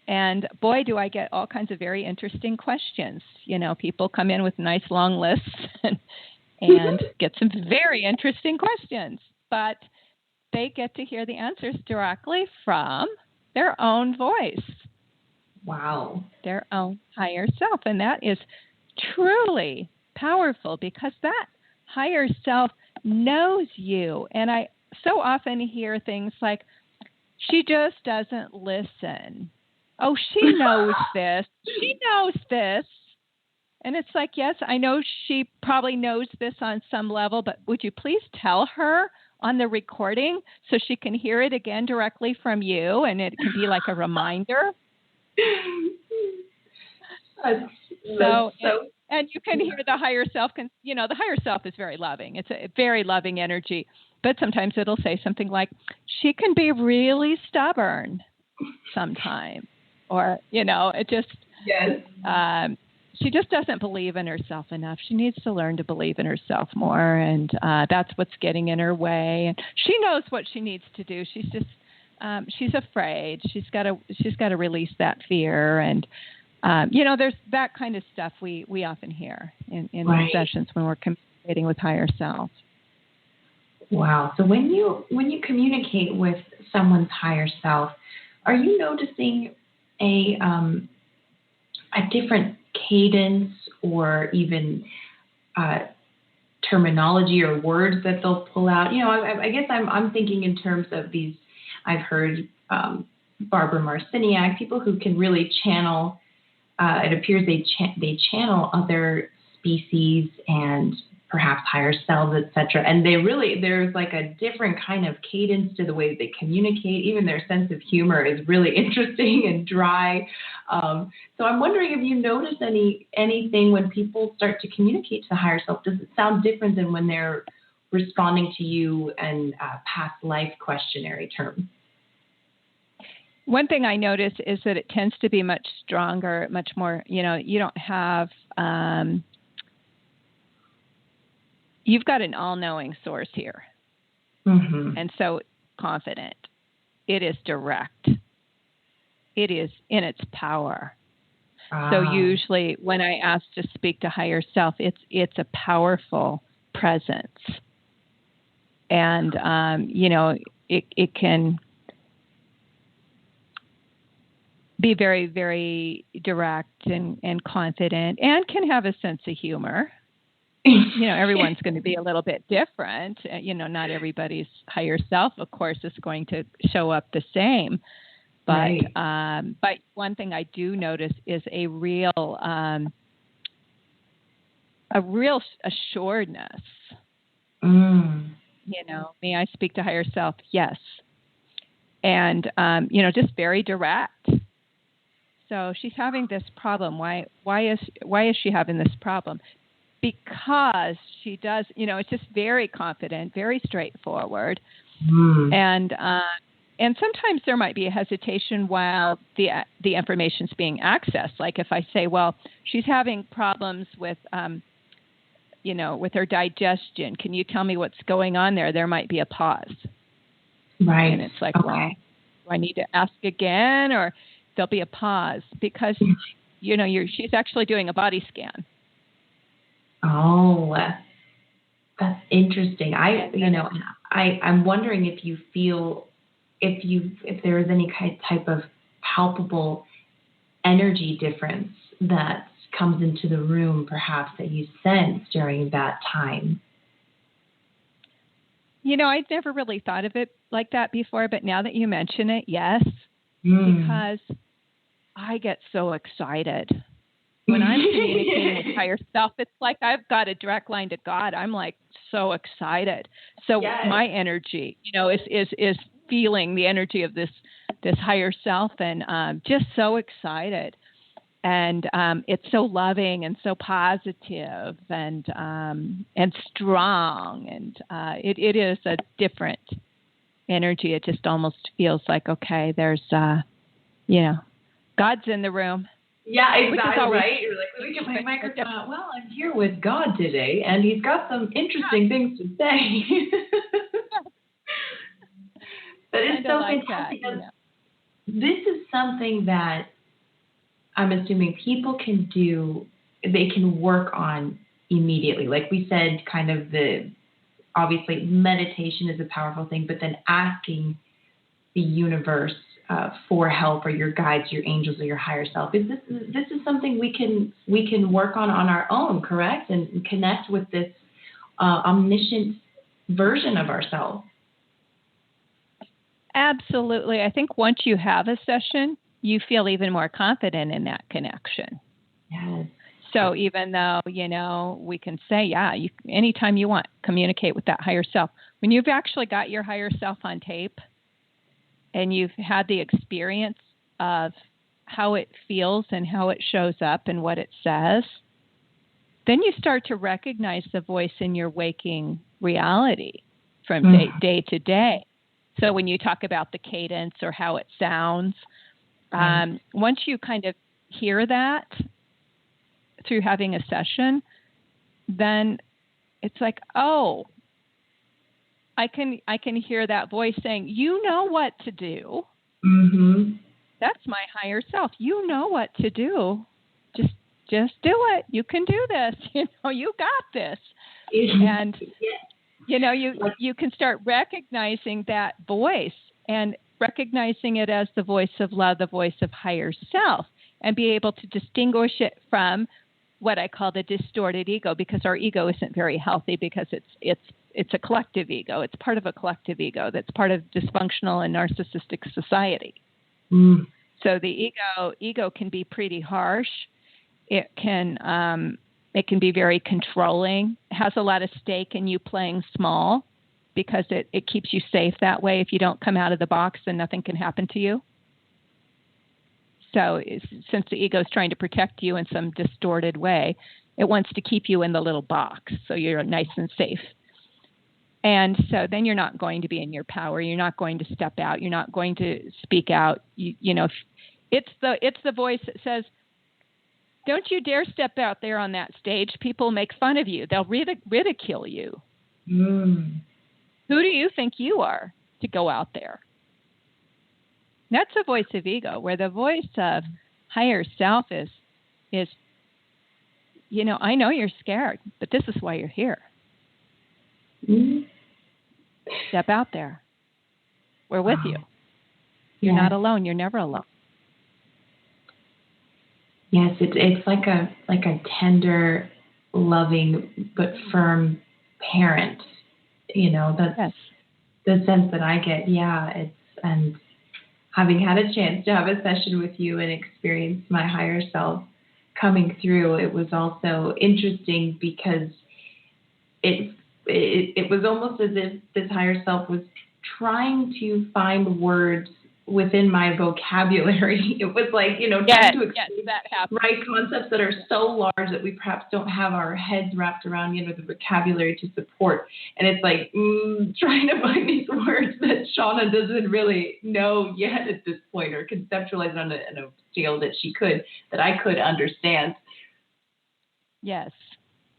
And boy, do I get all kinds of very interesting questions. You know, people come in with nice long lists and get some very interesting questions, but they get to hear the answers directly from their own voice. Wow. Their own higher self. And that is truly powerful because that higher self knows you. And I so often hear things like, she just doesn't listen. Oh, she knows this. She knows this. And it's like, yes, I know she probably knows this on some level, but would you please tell her on the recording so she can hear it again directly from you, and it can be like a reminder? And you can hear the higher self. The higher self is very loving. It's a very loving energy, but sometimes it'll say something like, she can be really stubborn sometimes, or it just she just doesn't believe in herself enough. She needs to learn to believe in herself more, and that's what's getting in her way. And she knows what she needs to do. She's just she's afraid. She's got to release that fear, and there's that kind of stuff we often hear in the sessions when we're communicating with higher self. Wow. So when you communicate with someone's higher self, are you noticing a different cadence or even terminology or words that they'll pull out? I guess I'm thinking in terms of these. I've heard Barbara Marciniak, people who can really channel. It appears they channel other species and perhaps higher selves, etc. And there's like a different kind of cadence to the way they communicate. Even their sense of humor is really interesting and dry. So I'm wondering if you notice anything when people start to communicate to the higher self. Does it sound different than when they're responding to you in past life questionary terms? One thing I notice is that it tends to be much stronger, much more, you don't have, you've got an all-knowing source here. Mm-hmm. And so confident. It is direct. It is in its power. So usually when I ask to speak to higher self, it's a powerful presence. And, it can be very, very direct and confident, and can have a sense of humor. Everyone's going to be a little bit different. Not everybody's higher self, of course, is going to show up the same. But but one thing I do notice is a real assuredness. May I speak to higher self? Yes. And just very direct. So she's having this problem. Why is she having this problem? Because she does, it's just very confident, very straightforward. And sometimes there might be a hesitation while the information's being accessed. Like if I say, well, she's having problems with, with her digestion. Can you tell me what's going on there? There might be a pause. Right. And it's like, well, do I need to ask again? Or there'll be a pause because, she's actually doing a body scan. Oh, that's interesting. I'm wondering if you feel, if there is any type of palpable energy difference that comes into the room, perhaps that you sense during that time. I'd never really thought of it like that before, but now that you mention it, yes, because I get so excited. When I'm communicating with higher self, it's like I've got a direct line to God. I'm like so excited. So my energy, is feeling the energy of this higher self, and just so excited. And it's so loving and so positive and strong. And it is a different energy. It just almost feels like, okay, there's, God's in the room. Yeah, exactly. Right. You're like, let me get my microphone. Well, I'm here with God today, and he's got some interesting things to say. But it's so fantastic. This is something that I'm assuming people can do, they can work on immediately. Like we said, kind of obviously meditation is a powerful thing, but then asking the universe for help, or your guides, your angels, or your higher self. This is something we can work on our own, correct? And connect with this omniscient version of ourselves. Absolutely. I think once you have a session, you feel even more confident in that connection. Yes. So even though, we can say, anytime you want, communicate with that higher self. When you've actually got your higher self on tape and you've had the experience of how it feels and how it shows up and what it says, then you start to recognize the voice in your waking reality from day to day. So when you talk about the cadence or how it sounds, once you kind of hear that through having a session, then it's like, oh, I can hear that voice saying, you know what to do. Mm-hmm. That's my higher self. You know what to do. Just do it. You can do this. You got this. And you can start recognizing that voice and recognizing it as the voice of love, the voice of higher self, and be able to distinguish it from what I call the distorted ego, because our ego isn't very healthy, because it's a collective ego. It's part of a collective ego that's part of dysfunctional and narcissistic society. Mm. So the ego can be pretty harsh. It can be very controlling. It has a lot of stake in you playing small, because it keeps you safe that way. If you don't come out of the box, then nothing can happen to you. So since the ego is trying to protect you in some distorted way, it wants to keep you in the little box so you're nice and safe. And so then you're not going to be in your power. You're not going to step out. You're not going to speak out. It's the voice that says, don't you dare step out there on that stage. People make fun of you. They'll ridicule you. Mm. Who do you think you are to go out there? That's a voice of ego, where the voice of higher self is, I know you're scared, but this is why you're here. Mm. Step out there. We're with you. You're not alone. You're never alone. Yes, it's like a tender, loving but firm parent. That's the sense that I get. Yeah, and having had a chance to have a session with you and experience my higher self coming through, it was also interesting because it was almost as if this higher self was trying to find words within my vocabulary. It was like, trying to explain concepts that are so large that we perhaps don't have our heads wrapped around, the vocabulary to support. And it's like trying to find these words that Shauna doesn't really know yet at this point, or conceptualize it on a scale that I could understand. Yes.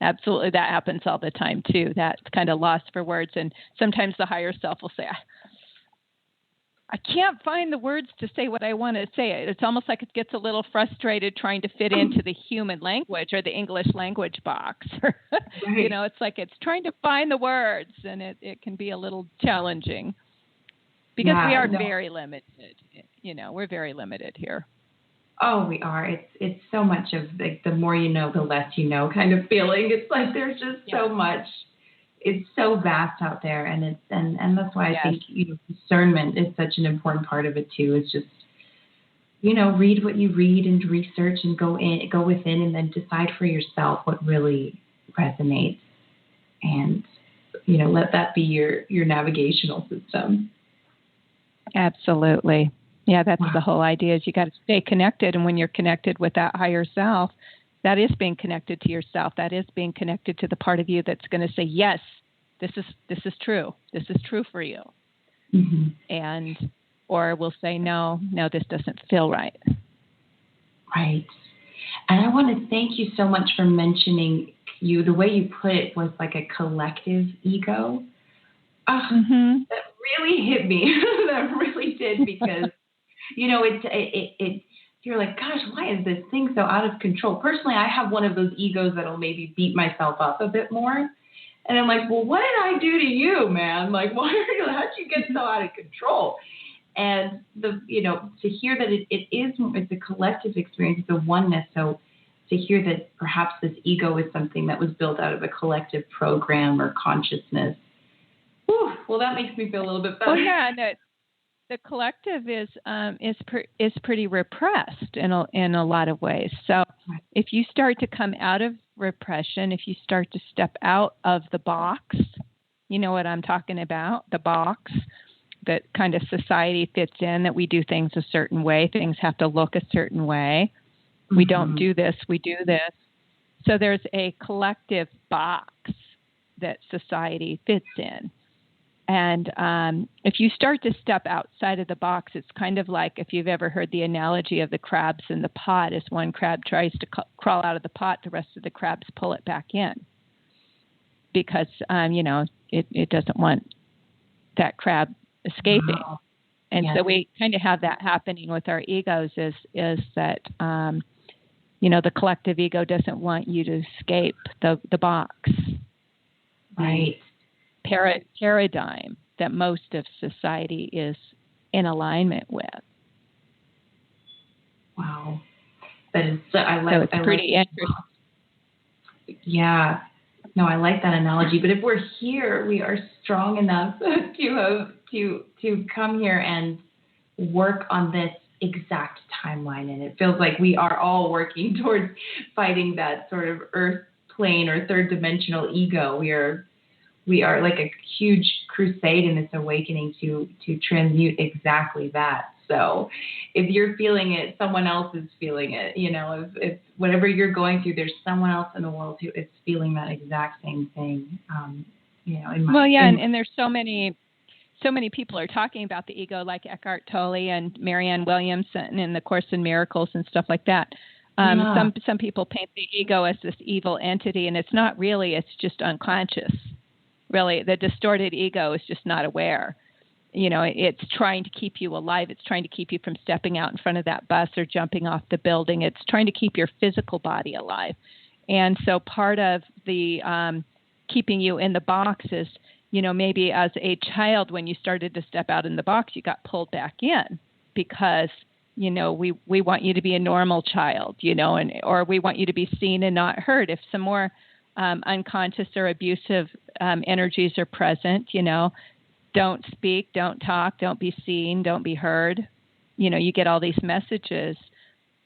Absolutely. That happens all the time too. That kind of lost for words. And sometimes the higher self will say, I can't find the words to say what I want to say. It's almost like it gets a little frustrated trying to fit into the human language or the English language box. Right. It's like it's trying to find the words, and it can be a little challenging because we are very limited. We're very limited here. Oh, we are. It's so much of the more you know, the less you know kind of feeling. It's like there's just so much. It's so vast out there, and that's why I think discernment is such an important part of it too. It's just read what you read and research and go within, and then decide for yourself what really resonates, and let that be your navigational system. Absolutely. Yeah, that's Wow. the whole idea, is you got to stay connected. And when you're connected with that higher self, that is being connected to yourself. That is being connected to the part of you that's going to say, yes, this is true. This is true for you. Mm-hmm. And, or we'll say, no, this doesn't feel right. Right. And I want to thank you so much for mentioning the way you put it was like a collective ego. That really hit me. That really did, because, it you're like, gosh, why is this thing so out of control? Personally, I have one of those egos that'll maybe beat myself up a bit more. And I'm like, well, what did I do to you, man? Like, how'd you get so out of control? And to hear that it's a collective experience, it's a oneness. So to hear that perhaps this ego is something that was built out of a collective program or consciousness, well, that makes me feel a little bit better. Well, yeah, the collective is pretty repressed in a lot of ways. So if you start to come out of repression, if you start to step out of the box, you know what I'm talking about, the box that kind of society fits in, that we do things a certain way, things have to look a certain way. We don't do this, we do this. So there's a collective box that society fits in. And if you start to step outside of the box, it's kind of like, if you've ever heard the analogy of the crabs in the pot, as one crab tries to crawl out of the pot, the rest of the crabs pull it back in, because, it doesn't want that crab escaping. Wow. And so we kind of have that happening with our egos, is that, the collective ego doesn't want you to escape the box. Right. Paradigm that most of society is in alignment with. Wow. That is, it's pretty interesting. Yeah. No, I like that analogy. But if we're here, we are strong enough to come here and work on this exact timeline. And it feels like we are all working towards fighting that sort of earth plane or third dimensional ego. We are like a huge crusade in this awakening to transmute exactly that. So if you're feeling it, someone else is feeling it. If whatever you're going through, there's someone else in the world who is feeling that exact same thing. And there's so many people are talking about the ego, like Eckhart Tolle and Marianne Williamson in the Course in Miracles and stuff like that. Some people paint the ego as this evil entity, and it's not really. It's just unconscious. Really, the distorted ego is just not aware. It's trying to keep you alive. It's trying to keep you from stepping out in front of that bus or jumping off the building. It's trying to keep your physical body alive. And so part of the keeping you in the box is, maybe as a child, when you started to step out in the box, you got pulled back in because, we want you to be a normal child, or we want you to be seen and not heard. If some more unconscious or abusive energies are present, don't speak, don't talk, don't be seen, don't be heard. You get all these messages.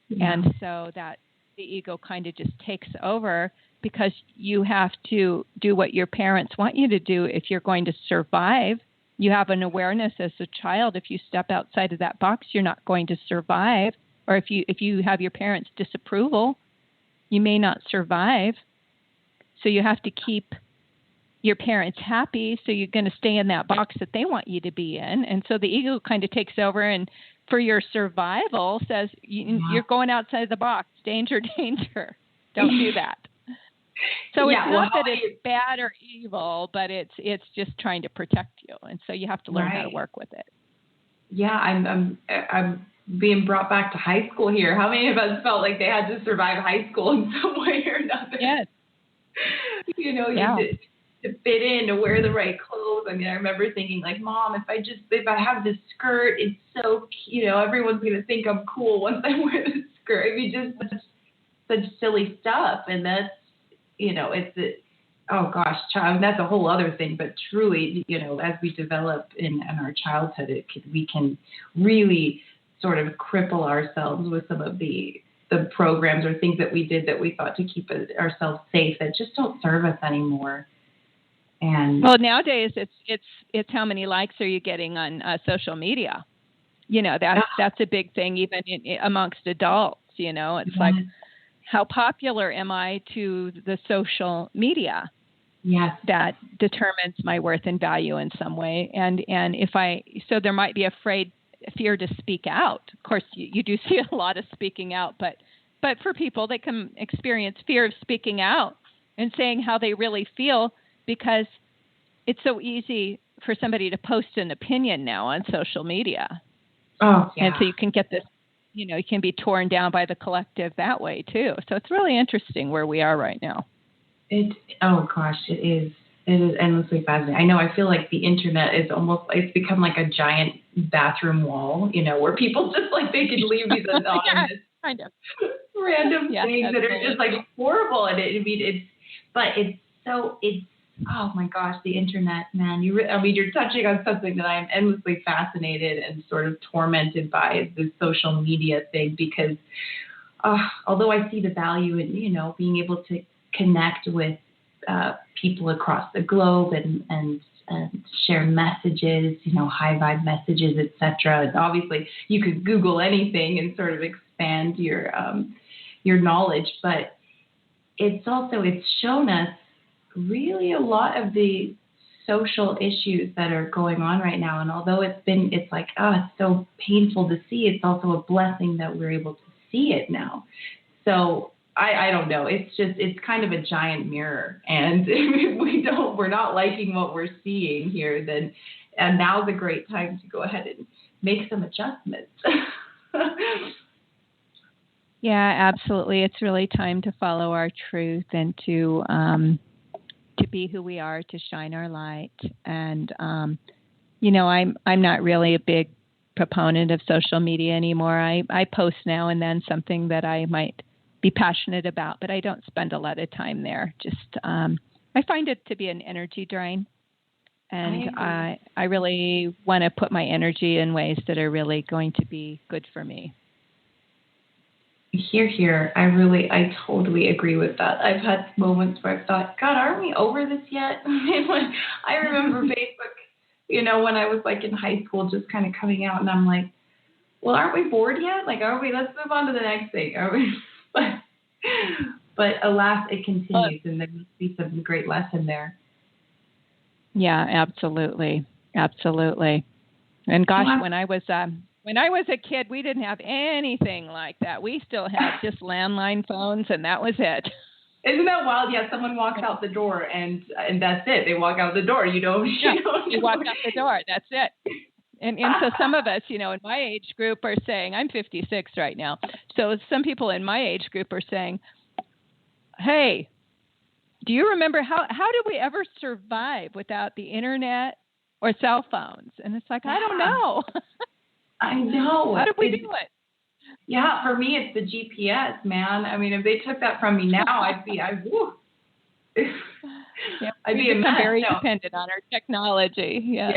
Yeah. And so that the ego kind of just takes over, because you have to do what your parents want you to do if you're going to survive. You have an awareness as a child. If you step outside of that box, you're not going to survive. Or if you have your parents' disapproval, you may not survive. So you have to keep your parents happy. So you're going to stay in that box that they want you to be in. And so the ego kind of takes over, and for your survival says, you're going outside of the box. Danger, danger. Don't do that. So it's not that it's bad or evil, but it's just trying to protect you. And so you have to learn how to work with it. Yeah, I'm being brought back to high school here. How many of us felt like they had to survive high school in some way or another? Yes. To fit in, to wear the right clothes. I mean, I remember thinking, like, Mom, if I have this skirt, it's so, everyone's going to think I'm cool once I wear this skirt. I mean, just such silly stuff. And that's, oh gosh, child, that's a whole other thing. But truly, as we develop in our childhood, we can really sort of cripple ourselves with some of the programs or things that we did that we thought to keep ourselves safe that just don't serve us anymore. And well, nowadays it's how many likes are you getting on social media? That's a big thing even amongst adults. It's like, how popular am I to the social media? Yes. That determines my worth and value in some way. And so there might be fear to speak out. Of course, you do see a lot of speaking out, but for people that can experience fear of speaking out and saying how they really feel, because it's so easy for somebody to post an opinion now on social media. Oh, yeah. And so you can get this, you can be torn down by the collective that way too. So it's really interesting where we are right now. Oh gosh, it is endlessly fascinating. I know, I feel like the internet is it's become like a giant bathroom wall, where people just like, they could leave these anonymous kind of random things that are just like horrible. And oh my gosh, the internet, man, you're touching on something that I'm endlessly fascinated and sort of tormented by, the social media thing, because although I see the value in, being able to connect with people across the globe and share messages, high vibe messages, etc. And obviously, you could Google anything and sort of expand your knowledge, but it's shown us really a lot of the social issues that are going on right now. And although it's like, it's so painful to see, it's also a blessing that we're able to see it now. So I don't know. It's kind of a giant mirror. And if we're not liking what we're seeing here, and now's a great time to go ahead and make some adjustments. Yeah, absolutely. It's really time to follow our truth and to be who we are, to shine our light. And, I'm not really a big proponent of social media anymore. I post now and then something that I might be passionate about, but I don't spend a lot of time there. Just, I find it to be an energy drain. And I really want to put my energy in ways that are really going to be good for me. Here. I totally agree with that. I've had moments where I've thought, God, aren't we over this yet? I remember Facebook, when I was like in high school, just kind of coming out, and I'm like, well, aren't we bored yet? Like, let's move on to the next thing. But alas, it continues, and there must be some great lesson there. Yeah, absolutely. Absolutely. And gosh, when I was a kid, we didn't have anything like that. We still had just landline phones, and that was it. Isn't that wild? Yeah, someone walks out the door, and that's it. They walk out the door. You walk out the door. That's it. And so some of us, in my age group are saying, I'm 56 right now. So some people in my age group are saying, hey, do you remember how did we ever survive without the internet or cell phones? And it's like, I don't know. I know. How did we do it? Yeah, for me, it's the GPS, man. I mean, if they took that from me now, I'd be a mess. Very dependent on our technology. Yes.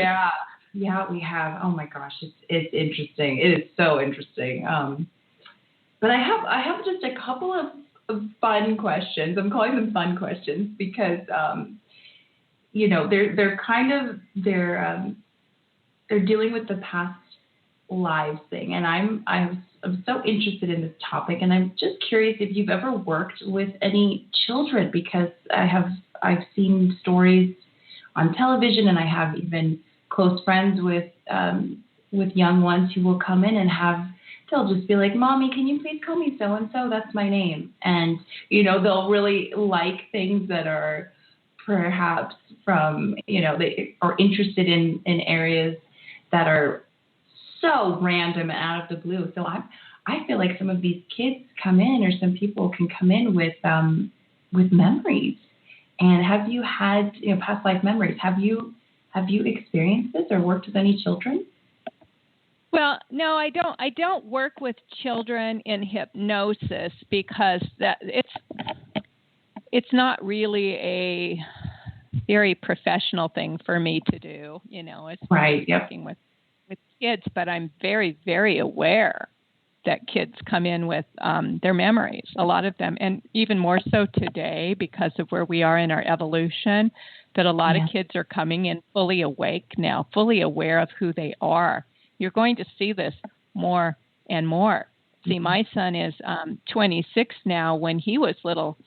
Yeah, we have. Oh my gosh, it's interesting. It is so interesting. But I have just a couple of fun questions. I'm calling them fun questions because they're dealing with the past lives thing, and I'm so interested in this topic, and I'm just curious if you've ever worked with any children, because I've seen stories on television, and I have even close friends with young ones who will come in and they'll just be like, Mommy, can you please call me so-and-so? That's my name. And, they'll really like things that are perhaps from, they are interested in areas that are so random and out of the blue. So I feel like some of these kids come in, or some people can come in with memories. And have you had, past life memories? Have you experienced this or worked with any children? Well, no, I don't. I don't work with children in hypnosis because it's not really a very professional thing for me to do. It's right. Yep. Working with kids, but I'm very, very aware that kids come in with their memories, a lot of them, and even more so today because of where we are in our evolution, that a lot of kids are coming in fully awake now, fully aware of who they are. You're going to see this more and more. See, my son is 26 now. When he was little,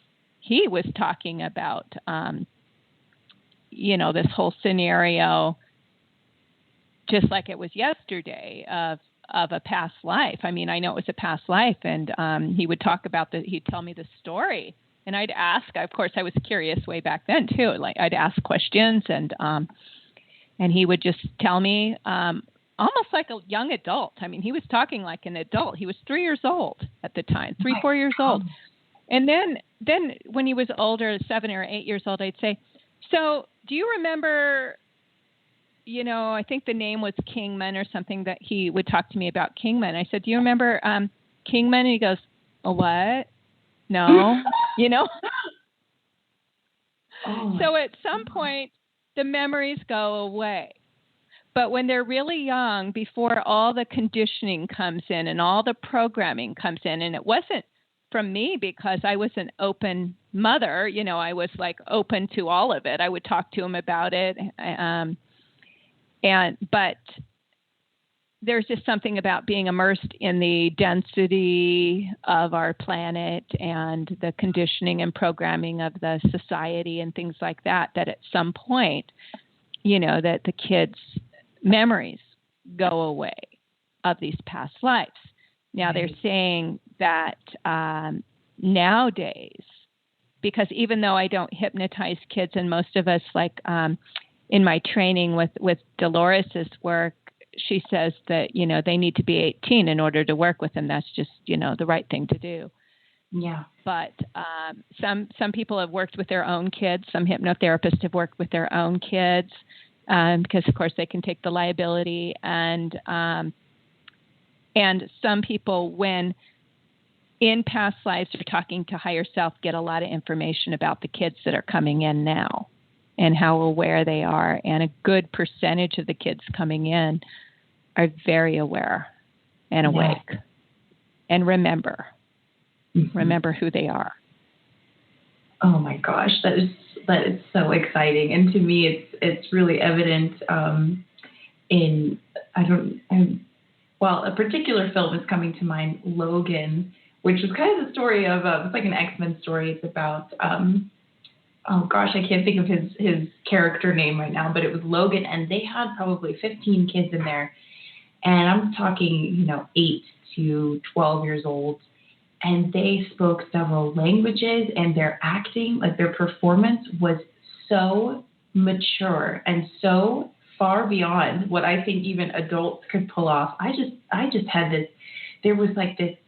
he was talking about, this whole scenario, just like it was yesterday, of a past life. I mean, I know it was a past life, and he would talk about he'd tell me the story, and I'd ask. Of course, I was curious way back then too. Like, I'd ask questions, and he would just tell me, almost like a young adult. I mean, he was talking like an adult. He was 3 years old at the time, 4 years old. And then when he was older, 7 or 8 years old, I'd say, so do you remember, I think the name was Kingman or something, that he would talk to me about Kingman. I said, do you remember Kingman? And he goes, a what? No, So at some point, the memories go away. But when they're really young, before all the conditioning comes in and all the programming comes in, and it wasn't from me because I was an open mother, I was like open to all of it. I would talk to him about it. But there's just something about being immersed in the density of our planet and the conditioning and programming of the society and things like that, that at some point, that the kids' memories go away of these past lives. Now they're saying that nowadays, because even though I don't hypnotize kids, and most of us, like in my training with Dolores's work, she says that, they need to be 18 in order to work with them. That's just, the right thing to do. Yeah. But some people have worked with their own kids. Some hypnotherapists have worked with their own kids. Because of course they can take the liability, and some people, when in past lives are talking to higher self, get a lot of information about the kids that are coming in now and how aware they are. And a good percentage of the kids coming in are very aware and awake and remember who they are. Oh my gosh, that is so exciting, and to me, it's really evident in a particular film is coming to mind, Logan, which was kind of the story of it's like an X-Men story. It's about I can't think of his character name right now, but it was Logan, and they had probably 15 kids in there, and I'm talking 8 to 12 years old. And they spoke several languages, and their acting, like their performance, was so mature and so far beyond what I think even adults could pull off. I just had this, there was like this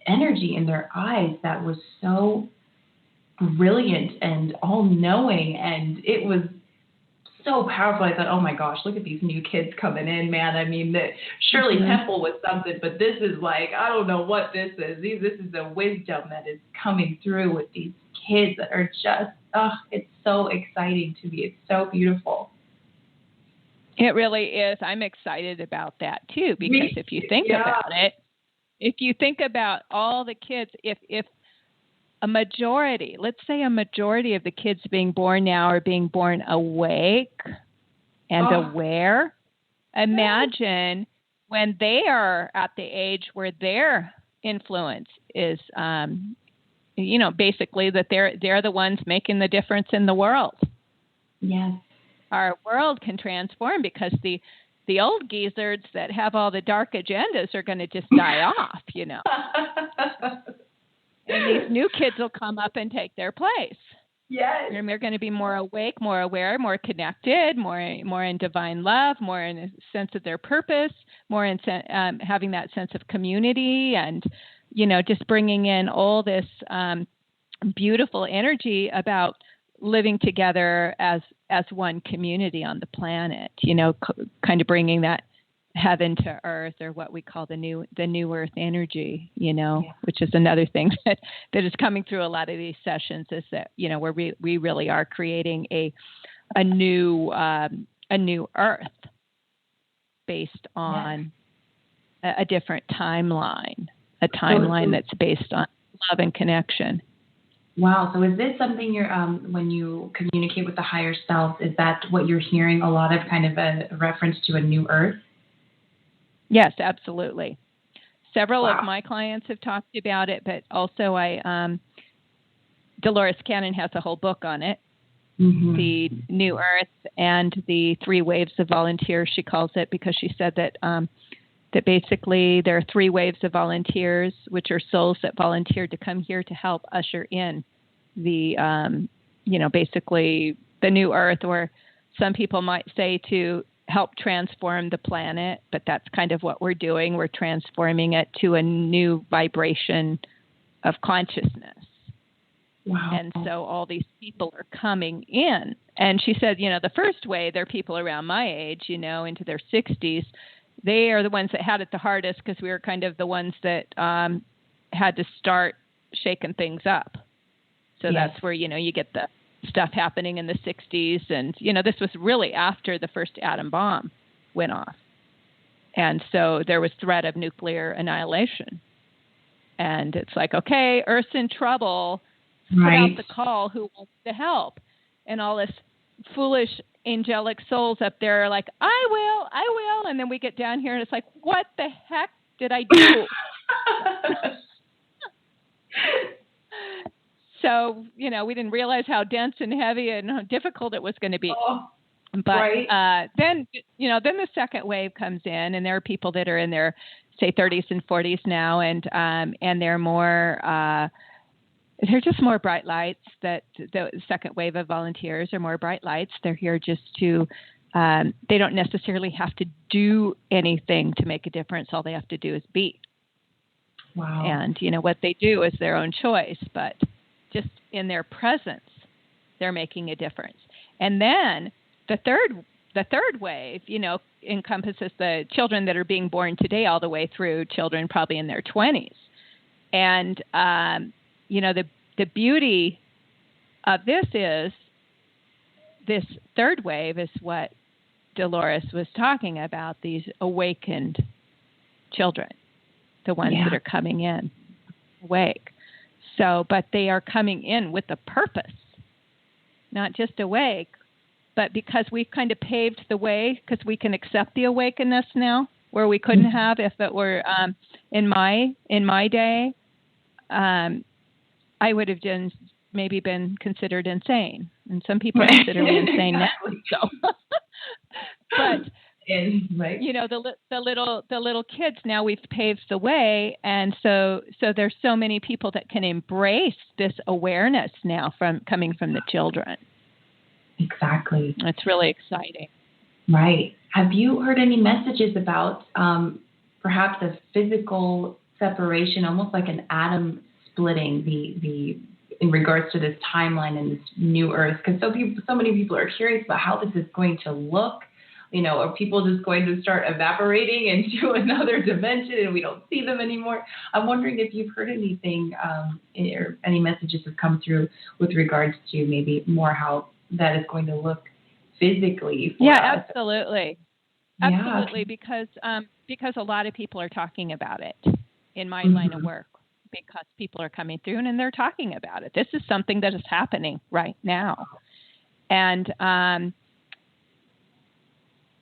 energy in their eyes that was so brilliant and all-knowing, and it was so powerful. I thought, oh my gosh, look at these new kids coming in, man. I mean, Shirley Temple was something, but this is like, I don't know what this is. This is the wisdom that is coming through with these kids that are just, it's so exciting to me. It's so beautiful. It really is. I'm excited about that too, because if you think about it, if you think about all the kids, if let's say a majority of the kids being born now are being born awake and aware. Imagine when they are at the age where their influence is, basically that they're the ones making the difference in the world. Yes. Our world can transform because the old geezers that have all the dark agendas are going to just die off, And these new kids will come up and take their place. Yes. And they're going to be more awake, more aware, more connected, more in divine love, more in a sense of their purpose, more in having that sense of community, and, just bringing in all this beautiful energy about living together as one community on the planet, kind of bringing that heaven to earth, or what we call the new earth energy, which is another thing that is coming through a lot of these sessions, is that, where we really are creating a new earth based on a different timeline, that's based on love and connection. Wow. So is this something you're, when you communicate with the higher self, is that what you're hearing a lot of, kind of a reference to a new earth? Yes, absolutely. Several Wow. of my clients have talked about it, but also Dolores Cannon has a whole book on it, the New Earth and the 3 waves of volunteers, she calls it, because she said that that basically there are 3 waves of volunteers, which are souls that volunteered to come here to help usher in the, basically the new Earth, or some people might say to help transform the planet, but that's kind of what we're doing. We're transforming it to a new vibration of consciousness. Wow. And so all these people are coming in. And she said, the first wave, they're people around my age, into their 60s. They are the ones that had it the hardest because we were kind of the ones that had to start shaking things up. So that's where, you get the stuff happening in the 60s. And, this was really after the first atom bomb went off. And so there was threat of nuclear annihilation. And it's like, okay, Earth's in trouble. Put out the call, who wants to help? And all this foolish angelic souls up there are like, I will. And then we get down here and it's like, what the heck did I do? So, we didn't realize how dense and heavy and how difficult it was going to be. But then the second wave comes in, and there are people that are in their, say, 30s and 40s now, and they're more they're just more bright lights. That the second wave of volunteers are more bright lights. They're here just to, they don't necessarily have to do anything to make a difference. All they have to do is be. Wow. And, what they do is their own choice, but just in their presence, they're making a difference. And then the third wave, encompasses the children that are being born today all the way through children probably in their 20s. And, the beauty of this is this third wave is what Dolores was talking about, these awakened children, the ones that are coming in awake. So, but they are coming in with a purpose, not just awake, but because we've kind of paved the way, because we can accept the awakeness now, where we couldn't have if it were in my day. I would have maybe been considered insane, and some people consider me insane now. So, but the little kids now, we've paved the way, and so there's so many people that can embrace this awareness now coming from the children. Exactly. It's really exciting. Right. Have you heard any messages about perhaps a physical separation, almost like an atom splitting, the in regards to this timeline and this new Earth? Because so many people are curious about how this is going to look. Are people just going to start evaporating into another dimension and we don't see them anymore? I'm wondering if you've heard anything or any messages have come through with regards to maybe more how that is going to look physically for us. Absolutely. Absolutely, because a lot of people are talking about it in my line of work, because people are coming through and they're talking about it. This is something that is happening right now. And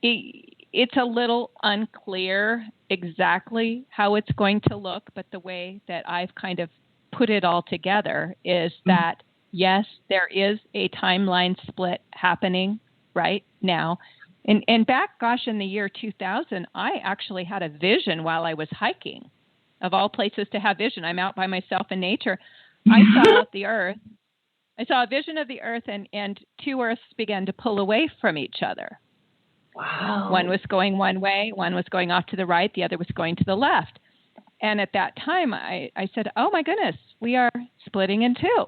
it's a little unclear exactly how it's going to look, but the way that I've kind of put it all together is that, yes, there is a timeline split happening right now. And back, in the year 2000, I actually had a vision while I was hiking. Of all places to have vision, I'm out by myself in nature. I saw the Earth. I saw a vision of the Earth, and 2 Earths began to pull away from each other. Wow. One was going one way, one was going off to the right, the other was going to the left. And at that time, I said, oh my goodness, we are splitting in 2.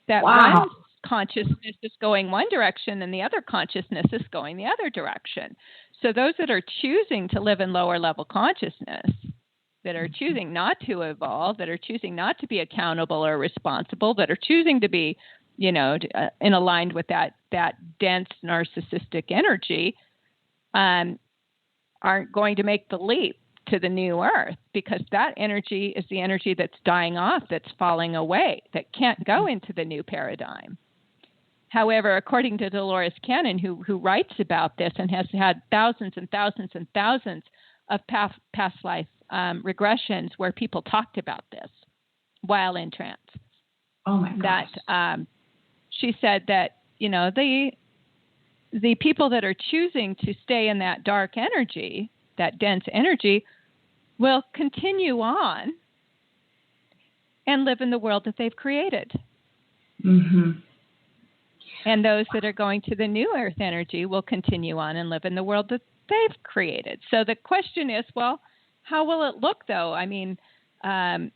That one consciousness is going one direction and the other consciousness is going the other direction. So those that are choosing to live in lower level consciousness, that are choosing not to evolve, that are choosing not to be accountable or responsible, that are choosing to be, in aligned with that dense narcissistic energy, aren't going to make the leap to the new Earth, because that energy is the energy that's dying off, that's falling away, that can't go into the new paradigm. However, according to Dolores Cannon, who writes about this and has had thousands and thousands and thousands of past life regressions where people talked about this while in trance. Oh my gosh. That she said that, you know, the people that are choosing to stay in that dark energy, that dense energy, will continue on and live in the world that they've created. Mm-hmm. And those that are going to the new earth energy will continue on and live in the world that they've created. So the question is, well, how will it look, though? I mean, are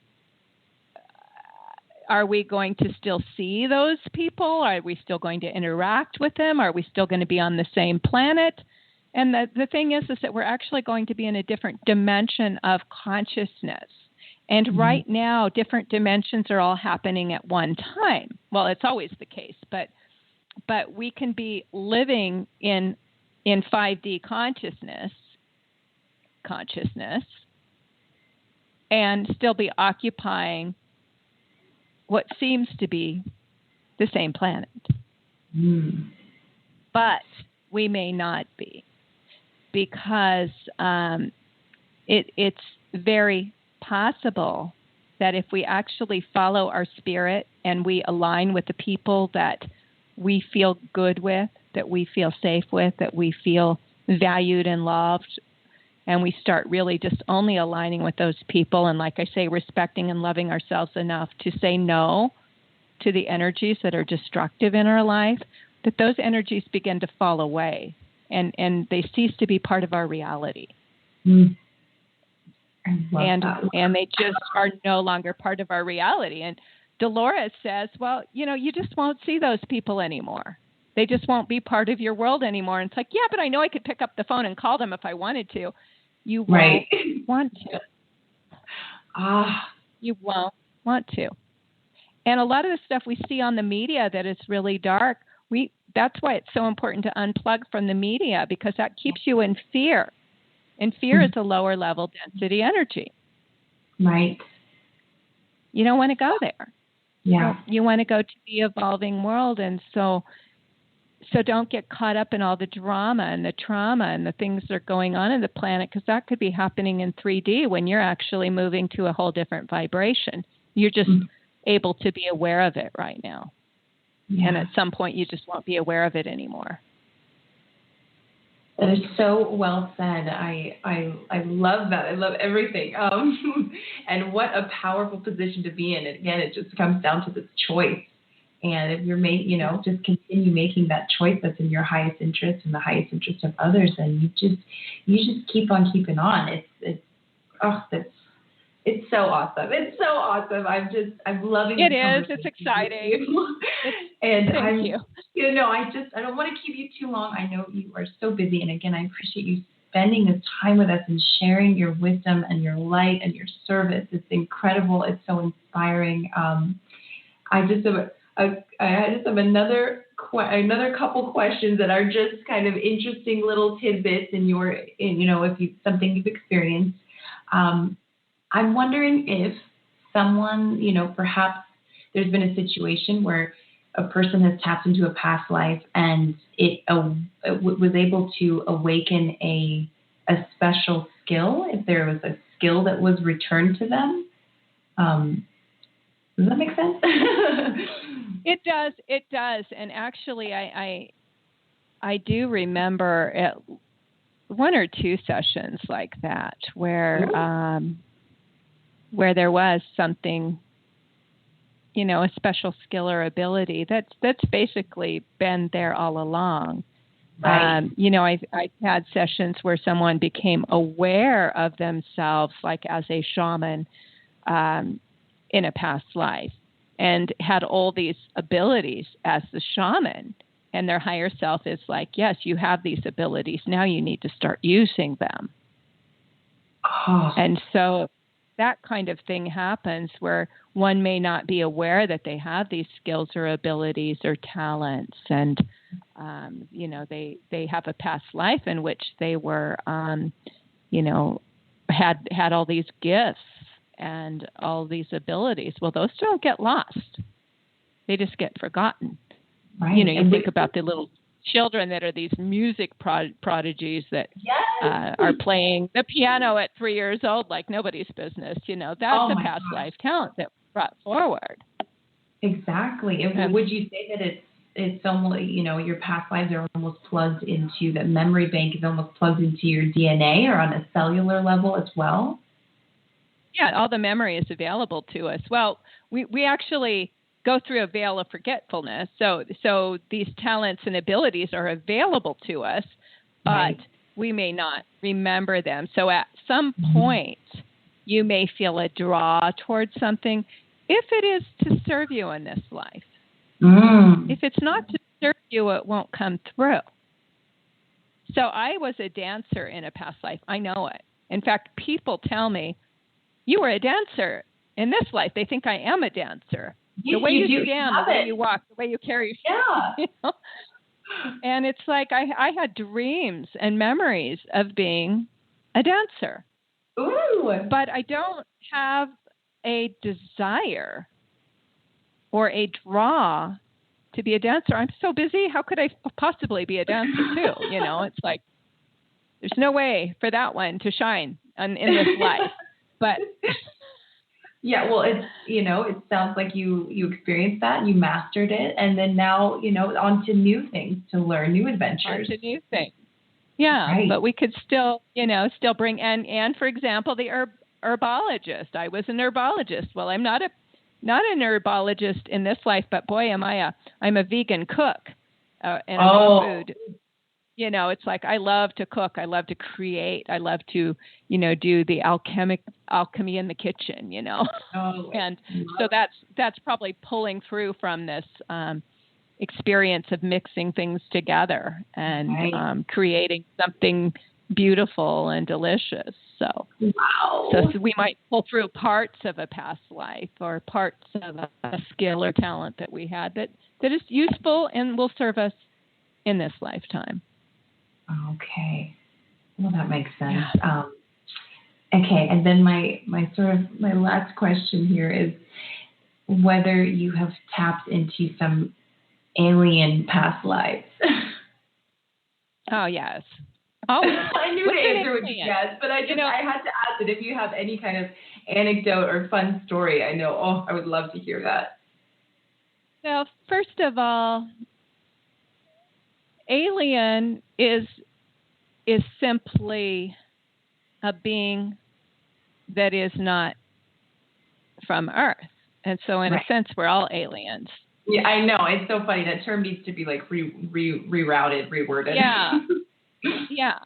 we going to still see those people? Are we still going to interact with them? Are we still going to be on the same planet? And the thing is that we're actually going to be in a different dimension of consciousness. And right now, different dimensions are all happening at one time. Well, it's always the case, but we can be living in 5D consciousness, and still be occupying what seems to be the same planet. But we may not be, because it's very possible that if we actually follow our spirit and we align with the people that we feel good with, that we feel safe with, that we feel valued and loved, and we start really just only aligning with those people, and like I say, respecting and loving ourselves enough to say no to the energies that are destructive in our life, that those energies begin to fall away and they cease to be part of our reality. And they just are no longer part of our reality. And Dolores says, well, you know, you just won't see those people anymore. They just won't be part of your world anymore. And it's like, yeah, but I know I could pick up the phone and call them if I wanted to. You won't want to. You won't want to. And a lot of the stuff we see on the media that is really dark, that's why it's so important to unplug from the media, because that keeps you in fear. And fear is a lower level density energy. Right. You don't want to go there. Yeah. You want to go to the evolving world. And so don't get caught up in all the drama and the trauma and the things that are going on in the planet, because that could be happening in 3D when you're actually moving to a whole different vibration. You're just able to be aware of it right now. Yeah. And at some point, you just won't be aware of it anymore. That is so well said. I love that. I love everything. And what a powerful position to be in. And again, it just comes down to this choice. And if you're just continue making that choice that's in your highest interest and the highest interest of others, and you just keep on keeping on. It's so awesome. It's so awesome. I'm loving it. It is. It's exciting. Thank you. I don't want to keep you too long. I know you are so busy. And again, I appreciate you spending this time with us and sharing your wisdom and your light and your service. It's incredible. It's so inspiring. I just have another couple questions that are just kind of interesting little tidbits something you've experienced. I'm wondering if someone, perhaps there's been a situation where a person has tapped into a past life and it was able to awaken a special skill, if there was a skill that was returned to them. Does that make sense? It does. And actually, I do remember at one or two sessions like that where there was something, a special skill or ability that's basically been there all along. Right. I've had sessions where someone became aware of themselves, like as a shaman, in a past life, and had all these abilities as the shaman, and their higher self is like, yes, you have these abilities. Now you need to start using them. Oh. And so that kind of thing happens where one may not be aware that they have these skills or abilities or talents. And, they have a past life in which they were, had all these gifts and all these abilities. Well, those don't get lost. They just get forgotten. Right. You know, you think about the little children that are these music prodigies that are playing the piano at 3 years old like nobody's business. You know, that's a past life talent that brought forward. Exactly. And would you say that it's almost, you know, your past lives are almost plugged into, the memory bank is almost plugged into your DNA, or on a cellular level as well? Yeah, all the memory is available to us. Well, we actually go through a veil of forgetfulness. So these talents and abilities are available to us, but we may not remember them. So at some point, you may feel a draw towards something if it is to serve you in this life. If it's not to serve you, it won't come through. So I was a dancer in a past life. I know it. In fact, people tell me, you were a dancer in this life. They think I am a dancer. The way you stand, the way you walk, the way you carry yourself. You know? And it's like I had dreams and memories of being a dancer. Ooh. But I don't have a desire or a draw to be a dancer. I'm so busy. How could I possibly be a dancer too? You know, it's like there's no way for that one to shine in this life. But yeah, well, it's, you know, it sounds like you experienced that, you mastered it, and then now, you know, on to new things to learn, new adventures. On to new things. Yeah, right. But we could still, you know, bring, and for example, the herbologist. I was an herbologist. Well, I'm not an herbologist in this life, but boy, I'm a vegan cook, and I make food. You know, it's like I love to cook. I love to create. I love to, you know, do the alchemy in the kitchen, you know. And so that's probably pulling through from this experience of mixing things together and creating something beautiful and delicious. So, so we might pull through parts of a past life or parts of a skill or talent that we had that is useful and will serve us in this lifetime. Okay. Well, that makes sense. Yeah. Okay. And then my last question here is whether you have tapped into some alien past lives. Oh, yes. Oh, I knew the answer would be yes, but I had to ask it if you have any kind of anecdote or fun story. I know, I would love to hear that. Well, first of all, alien is simply a being that is not from Earth. And so in a sense, we're all aliens. Yeah, I know. It's so funny. That term needs to be like rerouted, reworded. Yeah. Yeah.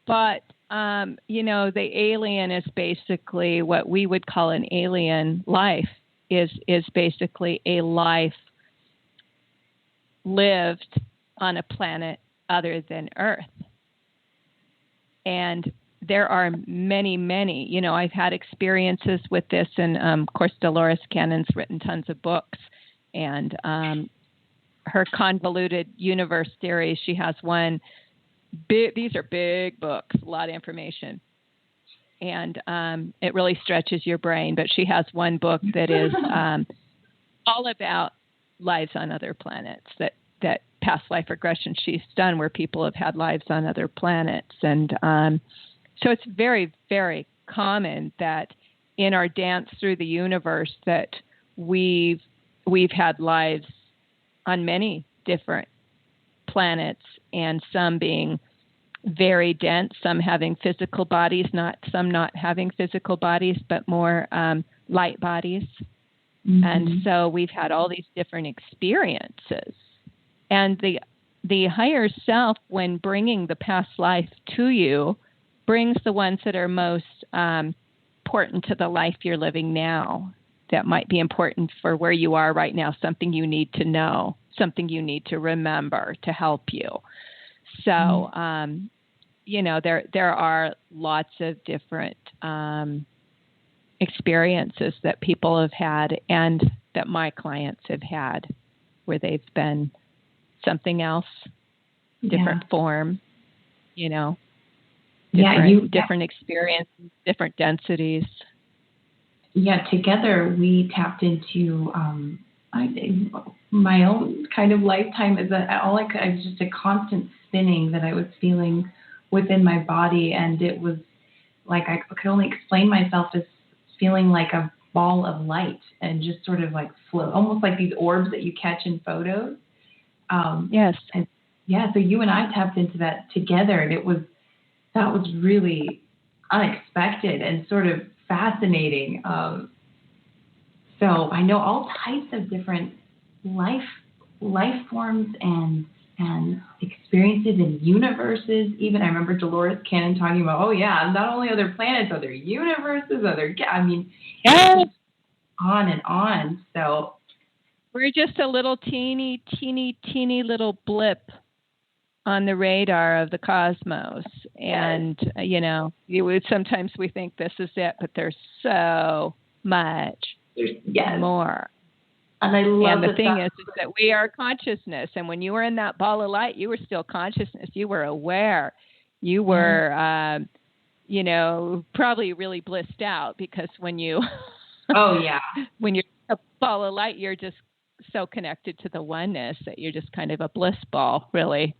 But, you know, the alien is basically what we would call an alien life is basically a life lived on a planet other than Earth. And there are many, many, you know, I've had experiences with this, and of course, Dolores Cannon's written tons of books, and her convoluted universe theory, she has one, these are big books, a lot of information, and it really stretches your brain, but she has one book that is all about lives on other planets, that past life regression she's done where people have had lives on other planets. And so it's very, very common that in our dance through the universe that we've had lives on many different planets, and some being very dense, some having physical bodies, some not having physical bodies, but more light bodies. Mm-hmm. And so we've had all these different experiences. And the higher self, when bringing the past life to you, brings the ones that are most important to the life you're living now, that might be important for where you are right now, something you need to know, something you need to remember to help you. So, you know, there are lots of different experiences that people have had and that my clients have had where they've been something else, different form, you know, different experiences, different densities. Yeah, together we tapped into my own kind of lifetime is that I was just a constant spinning that I was feeling within my body. And it was like, I could only explain myself as feeling like a ball of light and just sort of like float, almost like these orbs that you catch in photos. Yes. And yeah, so you and I tapped into that together, and that was really unexpected and sort of fascinating. So I know all types of different life forms and experiences and universes. Even I remember Dolores Cannon talking about, oh yeah, not only other planets, other universes, Yes. on and on. So we're just a little teeny little blip on the radar of the cosmos. And, sometimes we think this is it, but there's so much more. And I love the thing is that we are consciousness. And when you were in that ball of light, you were still consciousness. You were aware. You were, probably really blissed out, because when you, when you're a ball of light, you're just so connected to the oneness that you're just kind of a bliss ball, really.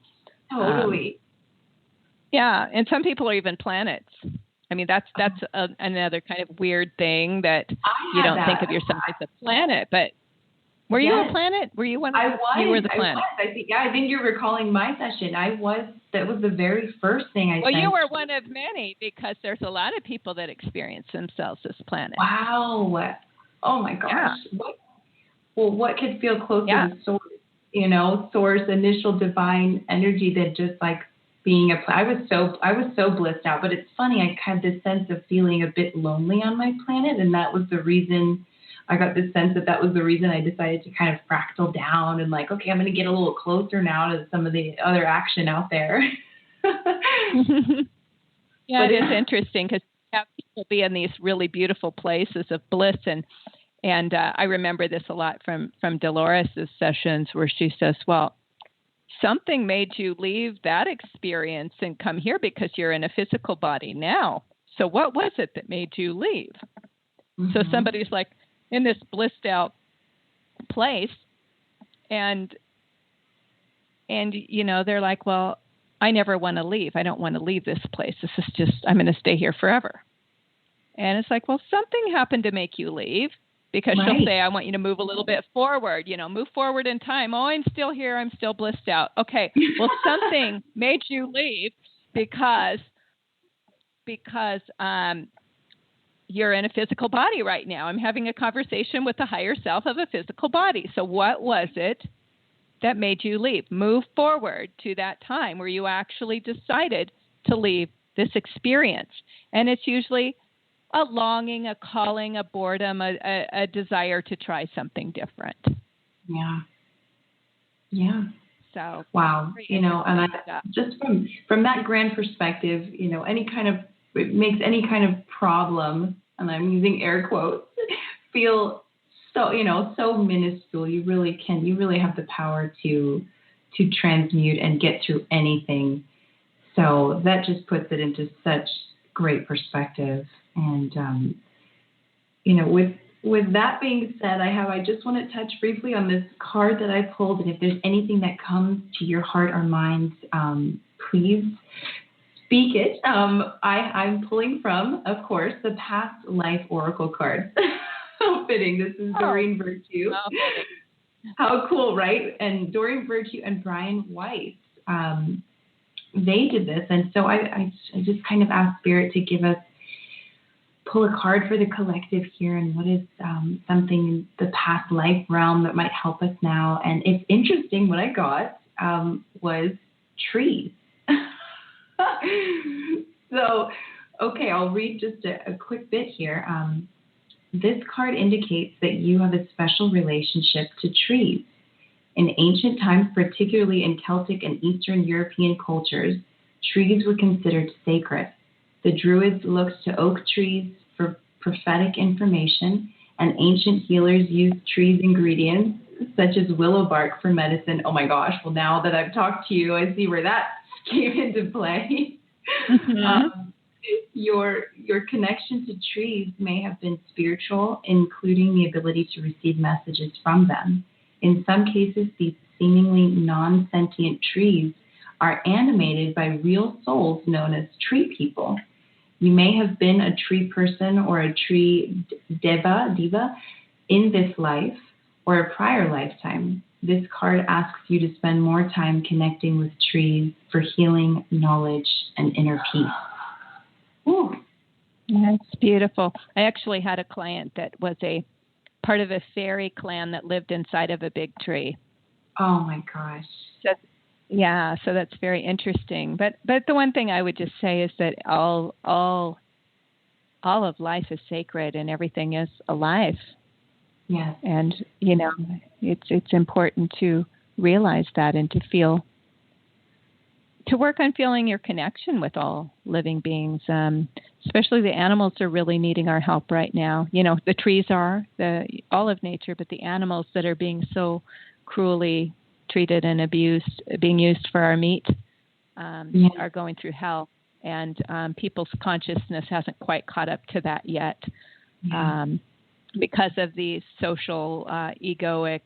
Totally. Yeah. And some people are even planets. I mean, that's another kind of weird thing that you don't think of yourself as a planet, but were you a planet? Were you one? I was. You were the planet. I think you're recalling my session. That was the very first thing I said. Well, you were one of many, because there's a lot of people that experience themselves as planets. Wow. Oh my gosh. Yeah. What could feel closer to source, source, initial divine energy than just like being I was so blissed out. But it's funny, I had this sense of feeling a bit lonely on my planet, and that was the reason I got this sense that was the reason I decided to kind of fractal down and like, okay, I'm going to get a little closer now to some of the other action out there. Yeah, it is interesting, because you have people be in these really beautiful places of bliss, and I remember this a lot from Dolores' sessions, where she says, well, something made you leave that experience and come here because you're in a physical body now. So what was it that made you leave? Mm-hmm. So somebody's like in this blissed out place, and they're like, well, I never want to leave. I don't want to leave this place. This is just, I'm going to stay here forever. And it's like, well, something happened to make you leave, because she'll say, I want you to move a little bit forward, move forward in time. Oh, I'm still here. I'm still blissed out. Okay. Well, something made you leave because you're in a physical body right now. I'm having a conversation with the higher self of a physical body. So what was it that made you leave? Move forward to that time where you actually decided to leave this experience. And it's usually a longing, a calling, a boredom, a desire to try something different. Yeah. Yeah. So wow. And I just from that grand perspective, it makes any kind of problem, and I'm using air quotes, feel so minuscule. You really have the power to transmute and get through anything. So that just puts it into such great perspective. And, with that being said, I just want to touch briefly on this card that I pulled. And if there's anything that comes to your heart or mind, please speak it. I'm pulling from, of course, the Past Life Oracle card. How fitting. This is Doreen Virtue. Oh. How cool, right? And Doreen Virtue and Brian Weiss, they did this. And so I just kind of asked Spirit to pull a card for the collective here, and what is something in the past life realm that might help us now. And it's interesting, what I got was trees. So, okay, I'll read just a quick bit here. This card indicates that you have a special relationship to trees. In ancient times, particularly in Celtic and Eastern European cultures, trees were considered sacred. The Druids looked to oak trees for prophetic information, and ancient healers used trees' ingredients, such as willow bark, for medicine. Oh my gosh, well, now that I've talked to you, I see where that came into play. Mm-hmm. Your connection to trees may have been spiritual, including the ability to receive messages from them. In some cases, these seemingly non-sentient trees are animated by real souls known as tree people. You may have been a tree person or a tree diva in this life or a prior lifetime. This card asks you to spend more time connecting with trees for healing, knowledge, and inner peace. Ooh. That's beautiful. I actually had a client that was a part of a fairy clan that lived inside of a big tree. Oh my gosh. So that's very interesting. But the one thing I would just say is that all of life is sacred and everything is alive. Yes. And it's important to realize that and to work on feeling your connection with all living beings. Especially the animals are really needing our help right now. The trees are all of nature, but the animals that are being so cruelly treated and abused, being used for our meat, are going through hell. And people's consciousness hasn't quite caught up to that yet because of the social egoic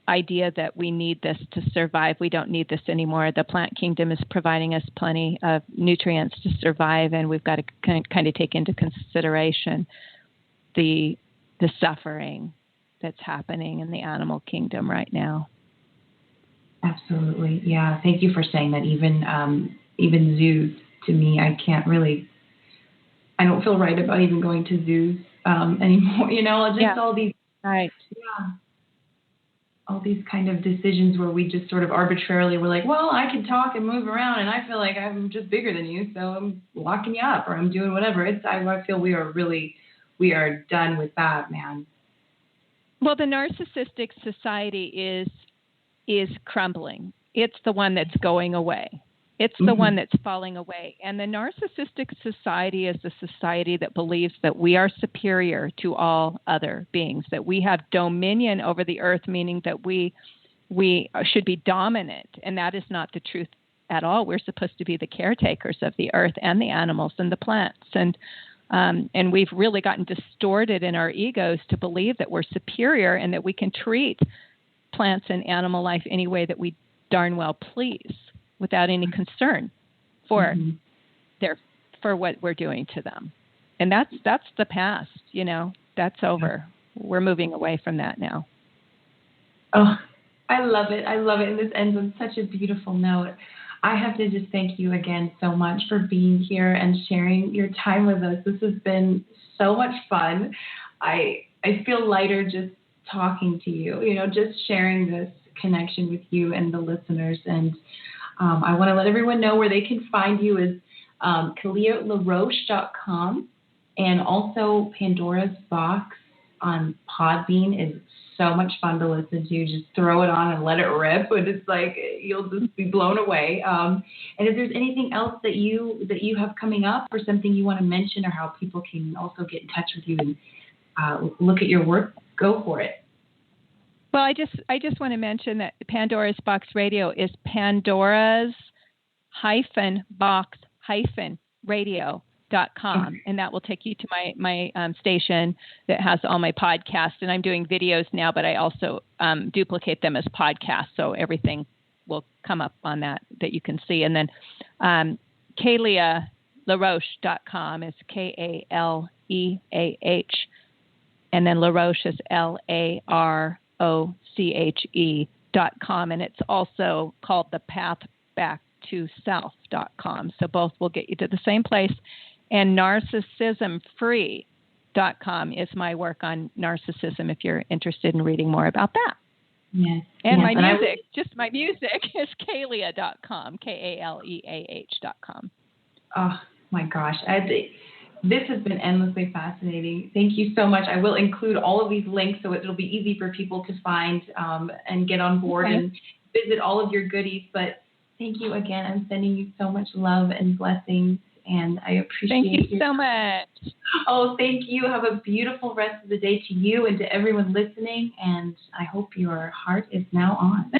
idea that we need this to survive. We don't need this anymore. The plant kingdom is providing us plenty of nutrients to survive, and we've got to kind of take into consideration the suffering that's happening in the animal kingdom right now. Absolutely. Yeah. Thank you for saying that. Even zoos, to me, I don't feel right about even going to zoos anymore. All these, right. Yeah, all these kind of decisions where we just sort of arbitrarily we're like, well, I can talk and move around, and I feel like I'm just bigger than you, so I'm locking you up or I'm doing whatever. I feel we are done with that, man. Well, the narcissistic society is crumbling. It's the one that's going away. It's the one that's falling away. And the narcissistic society is the society that believes that we are superior to all other beings, that we have dominion over the earth, meaning that we should be dominant. And that is not the truth at all. We're supposed to be the caretakers of the earth and the animals and the plants. And we've really gotten distorted in our egos to believe that we're superior and that we can treat plants and animal life any way that we darn well please, without any concern for what we're doing to them. And that's the past, that's over. We're moving away from that now. Oh, I love it. And this ends on such a beautiful note. I have to just thank you again so much for being here and sharing your time with us. This has been so much fun. I feel lighter just talking to you, just sharing this connection with you and the listeners. And I want to let everyone know where they can find you is KaleahLaroche.com, and also Pandora's Box on Podbean is so much fun to listen to. Just throw it on and let it rip, and it's like you'll just be blown away. And if there's anything else that you have coming up or something you want to mention, or how people can also get in touch with you and look at your work, go for it. Well, I just want to mention that Pandora's Box Radio is Pandora's-Box-Radio.com, and that will take you to my station that has all my podcasts. And I'm doing videos now, but I also duplicate them as podcasts, so everything will come up on that you can see. And then KaleahLaroche.com is Kaleah, and then Laroche is LAROCHE.com, and it's also called the pathbackttoself.com. So both will get you to the same place. And narcissismfree.com is my work on narcissism if you're interested in reading more about that. Yes. And my music, just my music is Kaleah.com, Kaleah.com. Oh my gosh. This has been endlessly fascinating. Thank you so much. I will include all of these links so it'll be easy for people to find and get on board and visit all of your goodies. But thank you again. I'm sending you so much love and blessings, and I appreciate it. Thank you so much. Oh, thank you. Have a beautiful rest of the day to you and to everyone listening, and I hope your heart is now on.